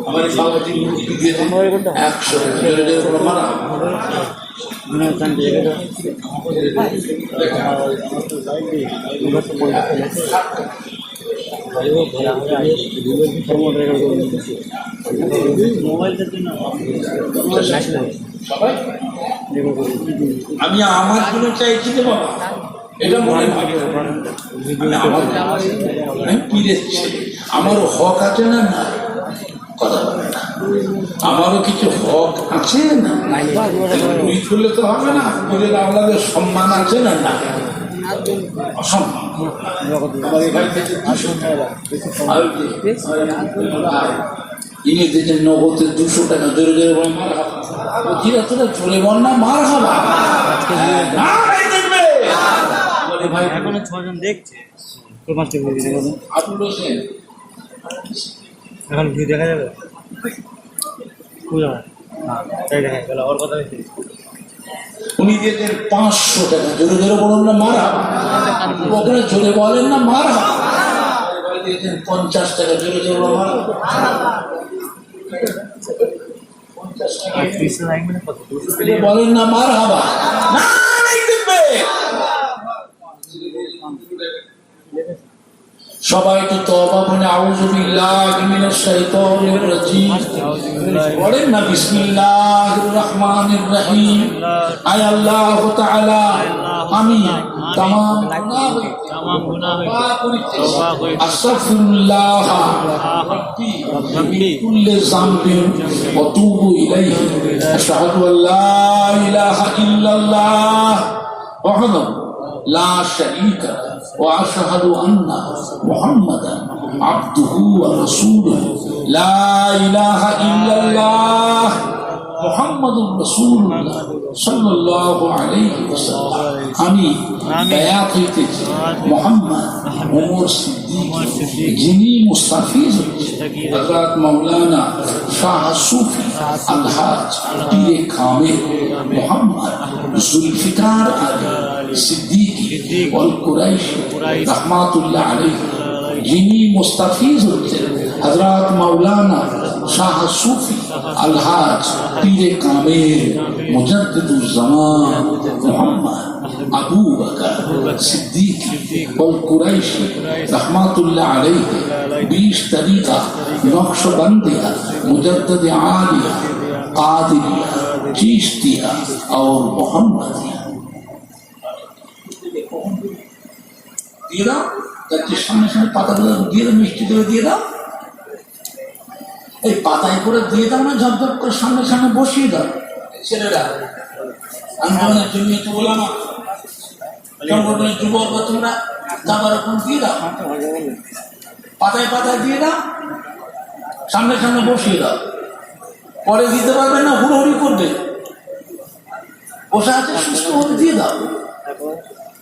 আমার বাবাজি মুক্তি দিয়েছে 100 টাকা। জোরে জোরে বলো মারা আমি আমার গুলো চাইছি যে বাবা এটা মনে হয় আমি পীরের ছেলে, আমারও হক আছে না? না, কথা বলে না। আমারও কিছু হক আছে না? মুড়ি খুললে তো হবে না। পীরের আপনাদের সম্মান আছে না? না, অসম্মান। ইনি দিয়েছেন নগদের 200 টাকা। জোরে জোরে বল মার হাবা। তোরা চলে বল না মার হাবা। দেখবে ভাই এখনো 6 জন দেখছে। আবুল হোসেন এখন ভিউ দেখা যাবে? তাই দেখা গেল ওর কথা হয়েছে। উনি দিয়েছেন 500 টাকা। জোরে জোরে বলুন না মার হাবা। ওখানে জোরে বলেন না মার হাবা। দিয়েছেন 50 টাকা। জোরে জোরে বল মার হাবা। 50 টাকা বলেন না মার হাবা। না দেখবে সবাই তো তওবা বলে আউযু বিল্লাহি মিনাশ শাইতানির রাজীম বলেন না বিসমিল্লাহির রহমানির রহিম। আয় আল্লাহ তাআলা আমি तमाम गुनाह तौबा करते अस्तगफिरुल्लाह रब्बी कुल्ले ज़ंबिन व अतूबु इलैहि अशहदु अन ला इलाहा इल्लल्लाह वहदहु ला शरीका وأشهد أن محمدا عبده ورسوله لا إله إلا الله محمد رسول الله صلى الله عليه وسلم আমি বায়াত হইতেছি মোহাম্মদ ওমর সিদ্দিক যিনি মুস্তাফিজ হযরত মাওলানা শাহ সুফি আলহাজ পীরে কামেল মোহাম্মদ জুলফিকার আলী সিদ্দিকী ওয়াল কুরাইশি রাহমাতুল্লাহ আলাইহি যিনি মুস্তাফিজ হচ্ছেন হযরত মাওলানা শাহ সুফি আলহাজ পীরে কামেল মুজাদ্দিদুজ জামান মোহাম্মদ আবু বকর সিদ্দিকী ওয়াল কুরাইশি রাহমাতুল্লাহ আলাইহি 20 তরিকা নকশবন্দিয়া মুজাদ্দিদ আলিয়া কাদিরিয়া চিশতিয়া और मोहम्मदिया দিয়ে দাও। তার সামনে সামনে পাতাগুলো দিয়ে দাও, মিষ্টি করে দিয়ে দাও। এই পাতায় করে দিয়ে দাও না, ঝপঝপ করে সামনে সামনে বসিয়ে দাও। ছেলেরা আন্দোলনের জন্য একটু বললাম সংগঠনের যুবক বা তোমরা দাবার ওরকম দিয়ে দাও, পাতায় পাতায় দিয়ে দাও, সামনে সামনে বসিয়ে দাও। পরে দিতে পারবে না, হুড়োহুড়ি করবে। বসে আছে সুস্থ হতে দিয়ে দাও।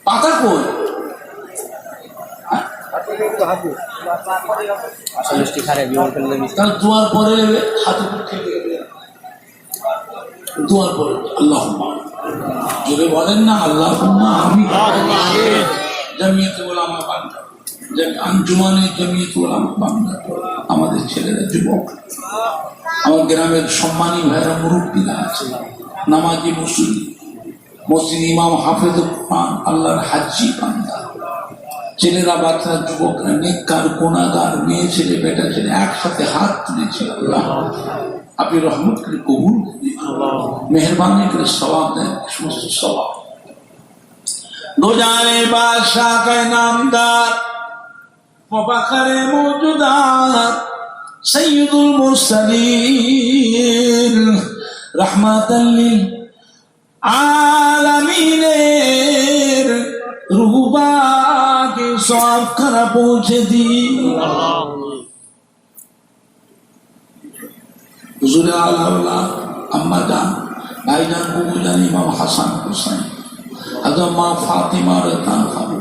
পাতা কই দোয়ার পরে হাতে দোয়ার পরে আল্লাহ যদি বলেন না আল্লাহ আমি জামিয়াতে ওলামা বান্দা, আঞ্জুমানে জামিয়াতে ওলামা বান্দা আমাদের ছেলেরা যুবক, আমার গ্রামের সম্মানী ভাইরা মুরব্বীরা আছে, নামাজি মুসল্লি, মসজিদ ইমাম হাফেজুল কুরআন, আল্লাহর হাজ্জি বান্দা, ছেলেরা বাচ্চারা যুবকরা নেককার গুনাহগার মেয়ে ছেলে বেটা ছেলে একসাথে হাত তুলেছিল। আল্লাহ আপনি রহমত করে কবুল করবেন, মেহরবানি করে সওয়াব দেন, সমস্ত সওয়াব। দো জানে বাদশাহ কা নামদার মুবাখারে মওজুদাত সৈয়দুল মুরসালিন রাহমাতাল লিল আলামিনের রুহবা के सौंप कर पहुंचे दी। हुजूर आला अम्मा जान भाई जान बुबू जान इमाम हसन हुसैन हज़रत माँ फातिमा रज़ा खाबू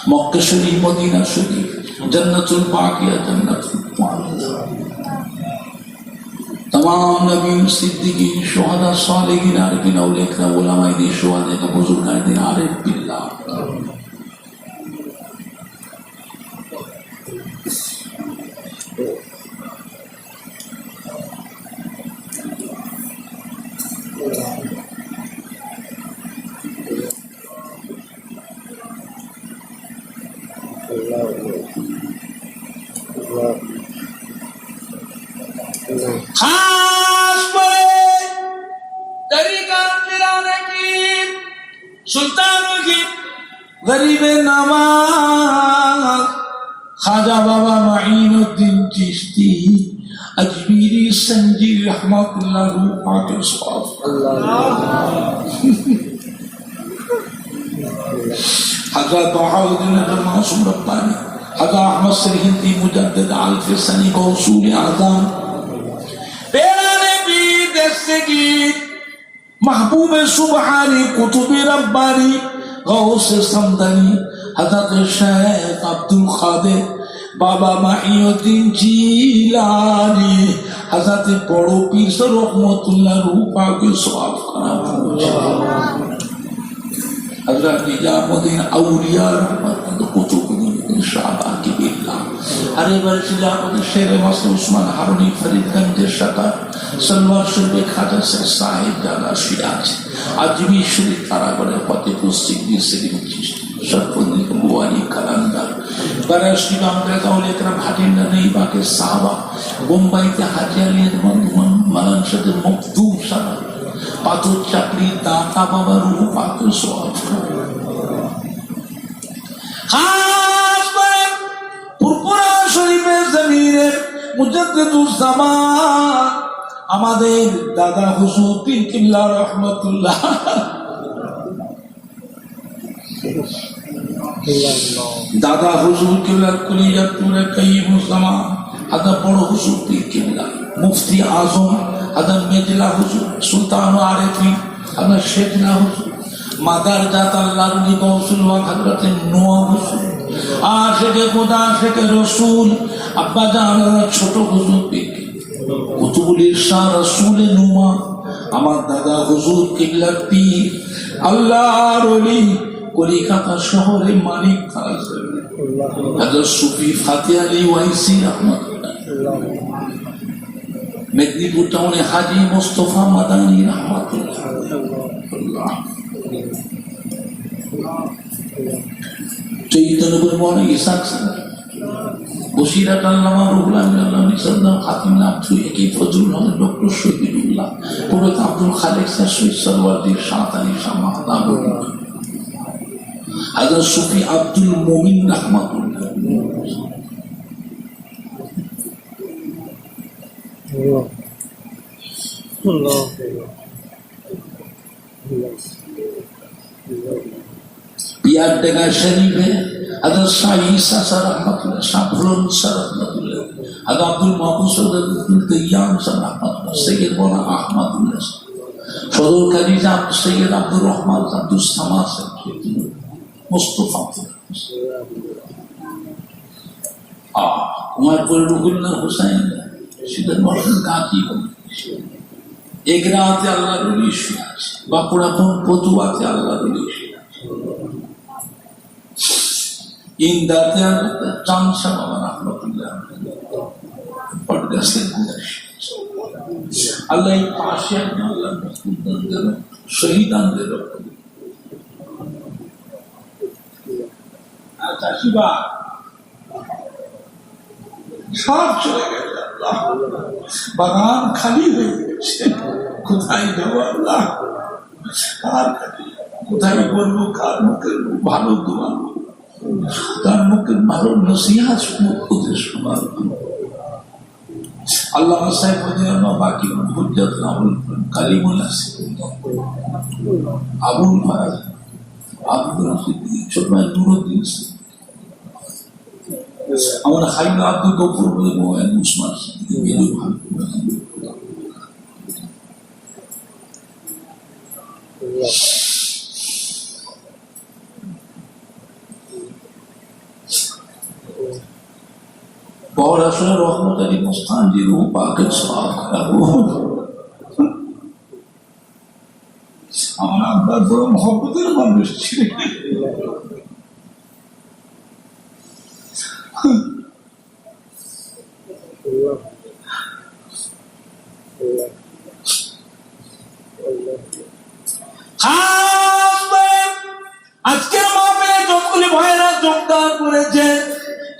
मक्का शरीफ मदीना शरीफ जन्नतुल बाकिया जन्नतुल मुअल्ला तमाम नबी सिद्दीकीन शुहदा सालिहीन आरिफीन औलिया उलमाए दीन शुहदा का बुजुर्गान दीन आरिफ बिल्लाह खास पर तरीका फिराने की सुल्तान ফজরে নামাজ খাজা বাবা মাইনুদ্দিন চিশতি আজমিরি সঞ্জি রহমাতুল্লাহ পাকের সওয়াব হযরত বাহাউদ্দিন মাসুম রব্বানি হযরত আহমদ সিরহিন্দি মুজাদ্দিদ আলফে সানি গৌসুল আযম পেরানে বি দস্তগীর महबूब सुबहानी कुतुब रब्बानी गौस समदनी हज़रत शेख अब्दुल कादिर बाबा माइनुद्दीन जिलानी हज़रत बड़ो पीर रहमतुल्लाह रूपा के सवाब करा हज़रत निजामुद्दीन औलिया रहमतुल्लाह कुतुबुद्दीन शाबा की बिल्ला अरे बरसिला शेर मस्त उस्मान हारूनी फरीदगंज शाखा सलवार शरीफ खाजा से साहिब जाना सिराज आजमी शरीफ तारागढ़ फतेहपुर सिंह सिंह सरपंच बुआरी कलंदर बरसली बांग्ला का लेकर भाटिंडा नहीं बाके साहबा मुंबई के हाजियाली बंधुमन मलन शद मखदूम सारा पातो चक्री दाता बाबा रूह पातो सवाब खास पर पुरपुरा शरीफे जमीरे मुजद्दिदुज ज़मान আমাদের দাদা হুজুর পীর কিবলা রহমাতুল্লাহ দাদা হুজুর কিবলা কুলিয়াতুল কাইয়ুমুজ জামান আদা বড় হুজুর পীর কিবলা মুফতি আজম আদা মেজলা হুজুর সুলতান আরেফিন আদা শেখনা হুজুর মাদার জাত আল্লাহর নবী গৌসুল ওয়া হযরত নোয়া হুজুর আশিকে খোদা আশিকে রাসূল আব্বা জান ছোট হুজুর পীর কুতুবুল ইরশাদ রাসূল নুমা আমার দাদা হুজুর কিবলা পীর আল্লাহর ওলি কলিকাতা শহরে মানিক খাজা হযরত সুফি ফাতে আলী ওয়াইসি রহমাতুল্লাহ মেদিনীপুর টাউনে হাজী মুস্তাফা মাদানী রহমাতুল্লাহ চৈতন্যপুর মনে ইসাক বসিরাত আল্লামা রুহুল আমিন আল্লাহ নিসাদ্দাম খাতিম নাফসু একি ফজলুল হক ডক্টর শহীদুল্লাহ পুরো আব্দুল খালেক স্যার শহীদ সরওয়ারদি শাহ আলী শাহ মাহতাব হযরত সুফি আব্দুল মুমিন রাহমাতুল্লাহ बिहार डेगा शरीफ है हज़रत शाह ईसा सर रहमतुल्लाह शाह फुलन सर रहमतुल्लाह हज़रत अब्दुल महबूब सर दयान सर रहमतुल्लाह सैयद मौलाना अहमदुल्लाह फजल खलीजा सैयद अब्दुल रहमान अब्दुल समा सर मुस्तफा कुमारपुर रुहुल्लाह हुसैन सिद्धर मौलाना काकी एक रात अल्लाह रली शुआस बापुरापुर पतुआते अल्लाह रली इंदाते चांसा बाबा रहमतुल्लाह पड़गसे अल्लाह पाशे अल्लाह मखदूम दे शहीदान दे अच्छा शिवा সব চলে গেল আল্লাহ বাগান খালি হয়ে গেছে কোথায় যাবো আল্লাহ কার কোথায় বলবো কার মুখের ভালো দোয়ানো তার মুখের ভালো নসিহত ওদের শোনার আল্লাহ সাহেব বাকি হুজ্জত আবুল কালিমুল আবুল ভাই আব্দুল ছোট ভাই নুরুদ্দিন আমার খাইল আব্দুল গফুর বলে মোবাইল উসমান পড়াশোনা রহমত আলী মুস্তান জি রূহ পাকের সওয়াব করাবো আমার আব্বার বড় মহব্বতের মানুষ ছিলেন আজকের মাহফিলে যতগুলি ভাইরা যোগদান করেছে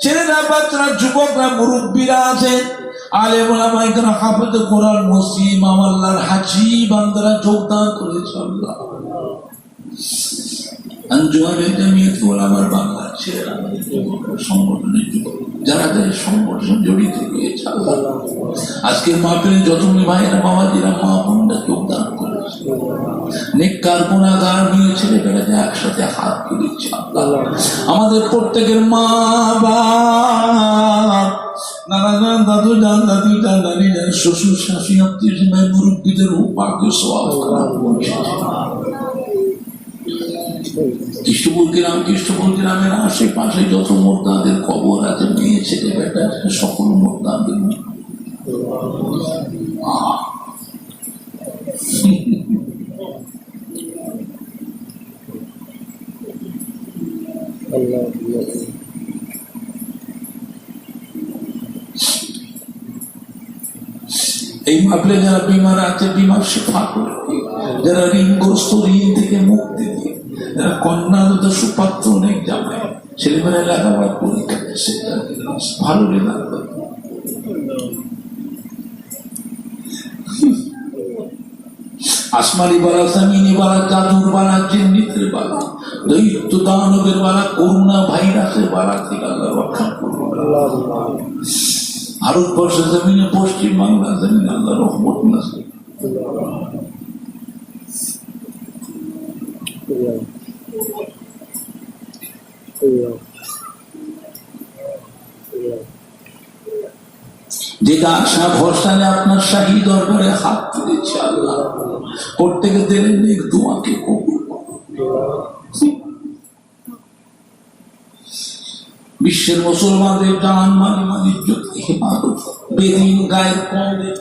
ছেলেরা বাচ্চারা যুবকরা মুরব্বীরা আছে আলেম ওলামা এখানে হাফেজ কোরআন মুসলিম আল্লাহর হাজী বান্দারা যোগদান করেছে আল্লাহ আঞ্জুমানের জামিয়াতুল উলামার বাংলার ছেলেরা আমাদের সংগঠনের যুবক যারা যারা সংগঠন জড়িত রয়েছে আল্লাহ আজকের মাহফিলে যতগুলি ভাইয়েরা বাবাজিরা মা বোনরা যোগদান করেছে নেককার গুনাহগার মেয়ে ছেলেমেয়েরা যে একসাথে হাত তুলেছে আল্লাহ আমাদের প্রত্যেকের মা বাপ নানা নান দাদু জান দাদি জান নানি জান শ্বশুর শাশুড়ি আত্মীয় স্বজন মুরব্বীদের উপার্য সওয়াব কামাই করছে কৃষ্ণপুর গ্রামের আশেপাশে যত মোরদাদের কবর আছে মেয়ে ছেলে বেটা সকল মোরদাদের এই মাপলে যারা বিমার আছে বিমার শিফা করে যারা ঋণগ্রস্ত ঋণ থেকে মুক্তি দিয়ে যারা কন্যা সুপাত্র অনেক জামায় ছেলেমেয়েরা লেখাপড়া পরীক্ষা সেটা ভালো রেজাল্ট করে আসমানি বালা জমিনি বালা জাদুর বালা জিন্নিতের বালা দৈত্য দানবের বালা করোনা ভাইরাসের বালা থেকে আল্লাহ রক্ষা করবো ভারতবর্ষের জমিনে পশ্চিম বাংলার জমিনে আল্লাহ রহমত নাসিব যেটা আশা ভরসা নিয়ে আপনার শাহী দরবারে হাত তুলেছে আল্লাহ প্রত্যেকে দিলেন এক দোয়াকে কবুল বিশ্বের মুসলমানদের জান মানি মানি জ্যোতি হিমাদত বেদিন গায়ের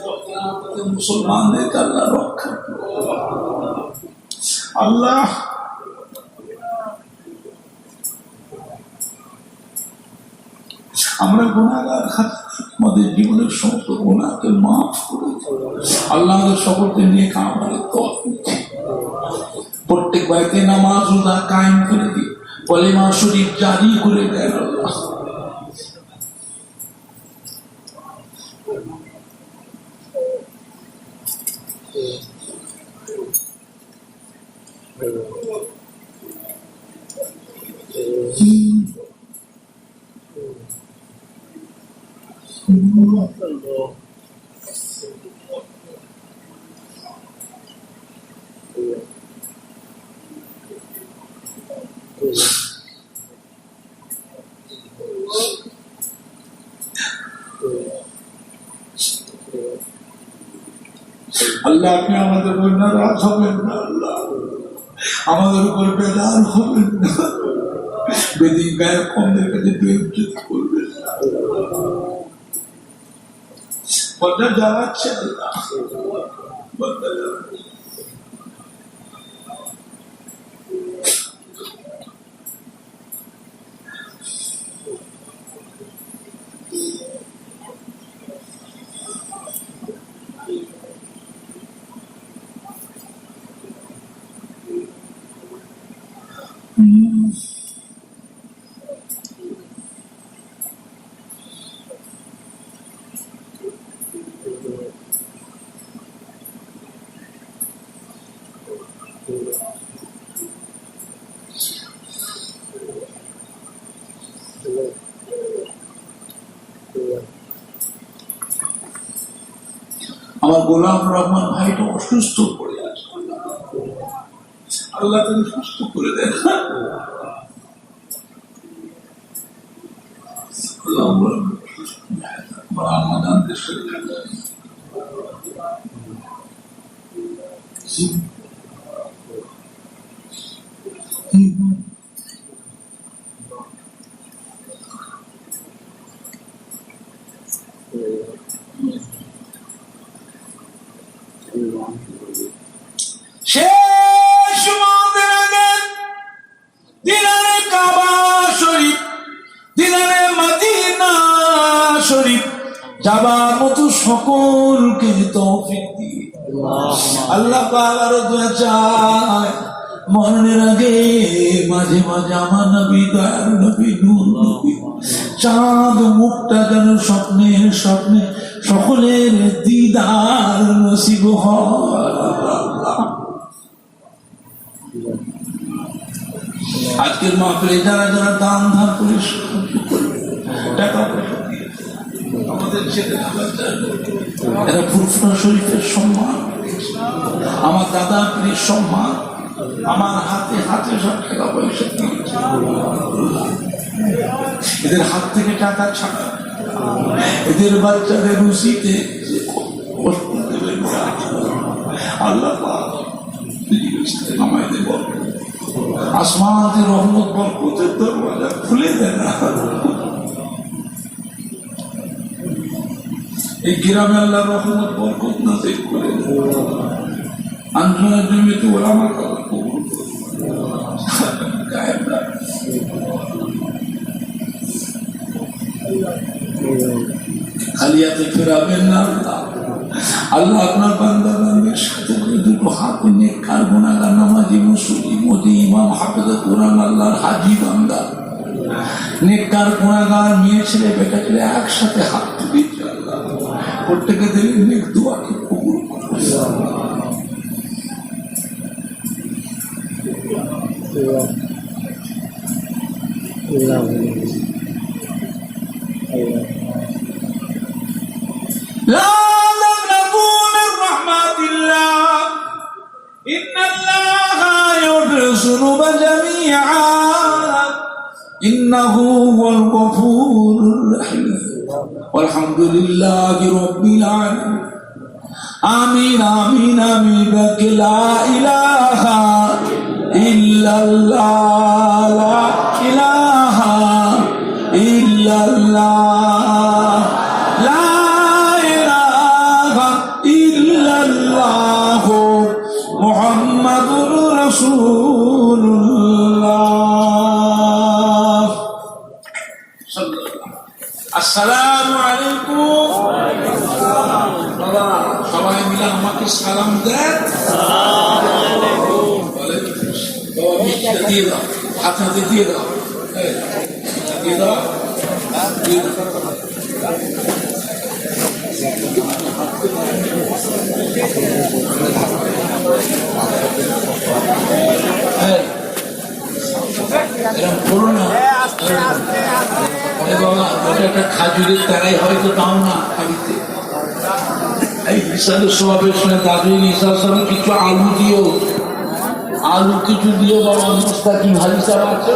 কমদের মুসলমানদের আল্লাহ রক্ষা আল্লাহ আমরা গুনাহগার আমাদের জীবনের সমস্ত গুনাহকে মাফ করে আল্লাহ আমাদের সকলকে নিয়ে আমাদের তৌফিক প্রত্যেক বাড়িতে নামাজ রোজা কায়েম করে দিই কলিমা শরীফ জারি করে দেন আল্লাহ আল্লাহ আপনি আমাদের উপর নারাজ হবেন না আল্লাহ আমাদের উপর বেজার হবেন না বেদিন গায়ে কমদের কাছে বেইজ্জত করবেন না বদলা জানাচ্ছে আল্লাহ বদলা জানাচ্ছে আমার গোলাম রহমান ভাইটা অসুস্থ পড়ে আছে আল্লাহ তাকে সুস্থ করে দেন আমাদের দেশে শেষ মদের আগে দিনারে কাবা শরীফ দিনারে মদিনা শরীফ যাবার মতো সকলকে তৌফিক দিয়ে আল্লাহ পাক আরো দোয়া চায় মরণের আগে মাঝে মাঝে আমার নবী দয়ার নবী নূর নবী চাঁদ মুখটা যেন স্বপ্নে স্বপ্নে সকলের দিদার নসিব হয় আজকের মাহফিলে যারা যারা দান ধার করে সাহায্য করবে, টাকা পয়সা দিয়ে আমাদের ছেলে এরা ফুরফুরা শরীফের সম্মান, আমার দাদা পীরের সম্মান, আমার হাতে হাতে সব টাকা পয়সা দিয়েছে। এদের হাত থেকে টাকা ছাড়া এদের বাচ্চাদের রুচিতে কষ্ট দেবে আল্লাহ নামাই দেব। আসমানের রহমত বরকতের দরওয়াজা খুলে দেয় না। এই গ্রামে আল্লাহ রহমত বরকত নাযিল করে দেয়। আন্দোলনের জমিতে ওলামার কথা কবুল কায়েম রাখে। খালিয়াতে ফেরাবেন না আল্লাহ। আপনার বান্দা বান্দির সাথে করে দুটো হাত নেককার গুনাহগার নামাজি মুসল্লি মোদি ইমাম হাফেজ কোরআন আল্লাহর হাজি বান্দা নেককার গুনাহগার মেয়ে ছেলে বেটা ছেলে একসাথে হাত তুলেছে আল্লাহ। প্রত্যেকে দিলে নেক দোয়াকে কবুল করুন। لا تقنطوا من رحمة الله إن الله يغفر الذنوب جميعا إنه هو الغفور الرحيم والحمد لله رب العالمين آمين آمين آمين بك لا إله إلا الله لا إله إلا الله لا মুহাম্মাদুর রাসূলুল্লাহ। আসসালামু আলাইকুম। বাবা সবাই মিলে আমাকে সালাম দেন। বাবা মিষ্টিটা দিয়ে দাও, হাতে দিয়ে দাও, দিয়ে দাও, দিয়ে দাও। খাজুরের তারাই হয়তো তাও না খাবিতে এই ইসাদের স্বভাবের সঙ্গে দাদু ইসার সঙ্গে কিছু আলু দিও, আলু কিছু দিও বাবা। মুস্তাকিম হাজি সাহেব আছে।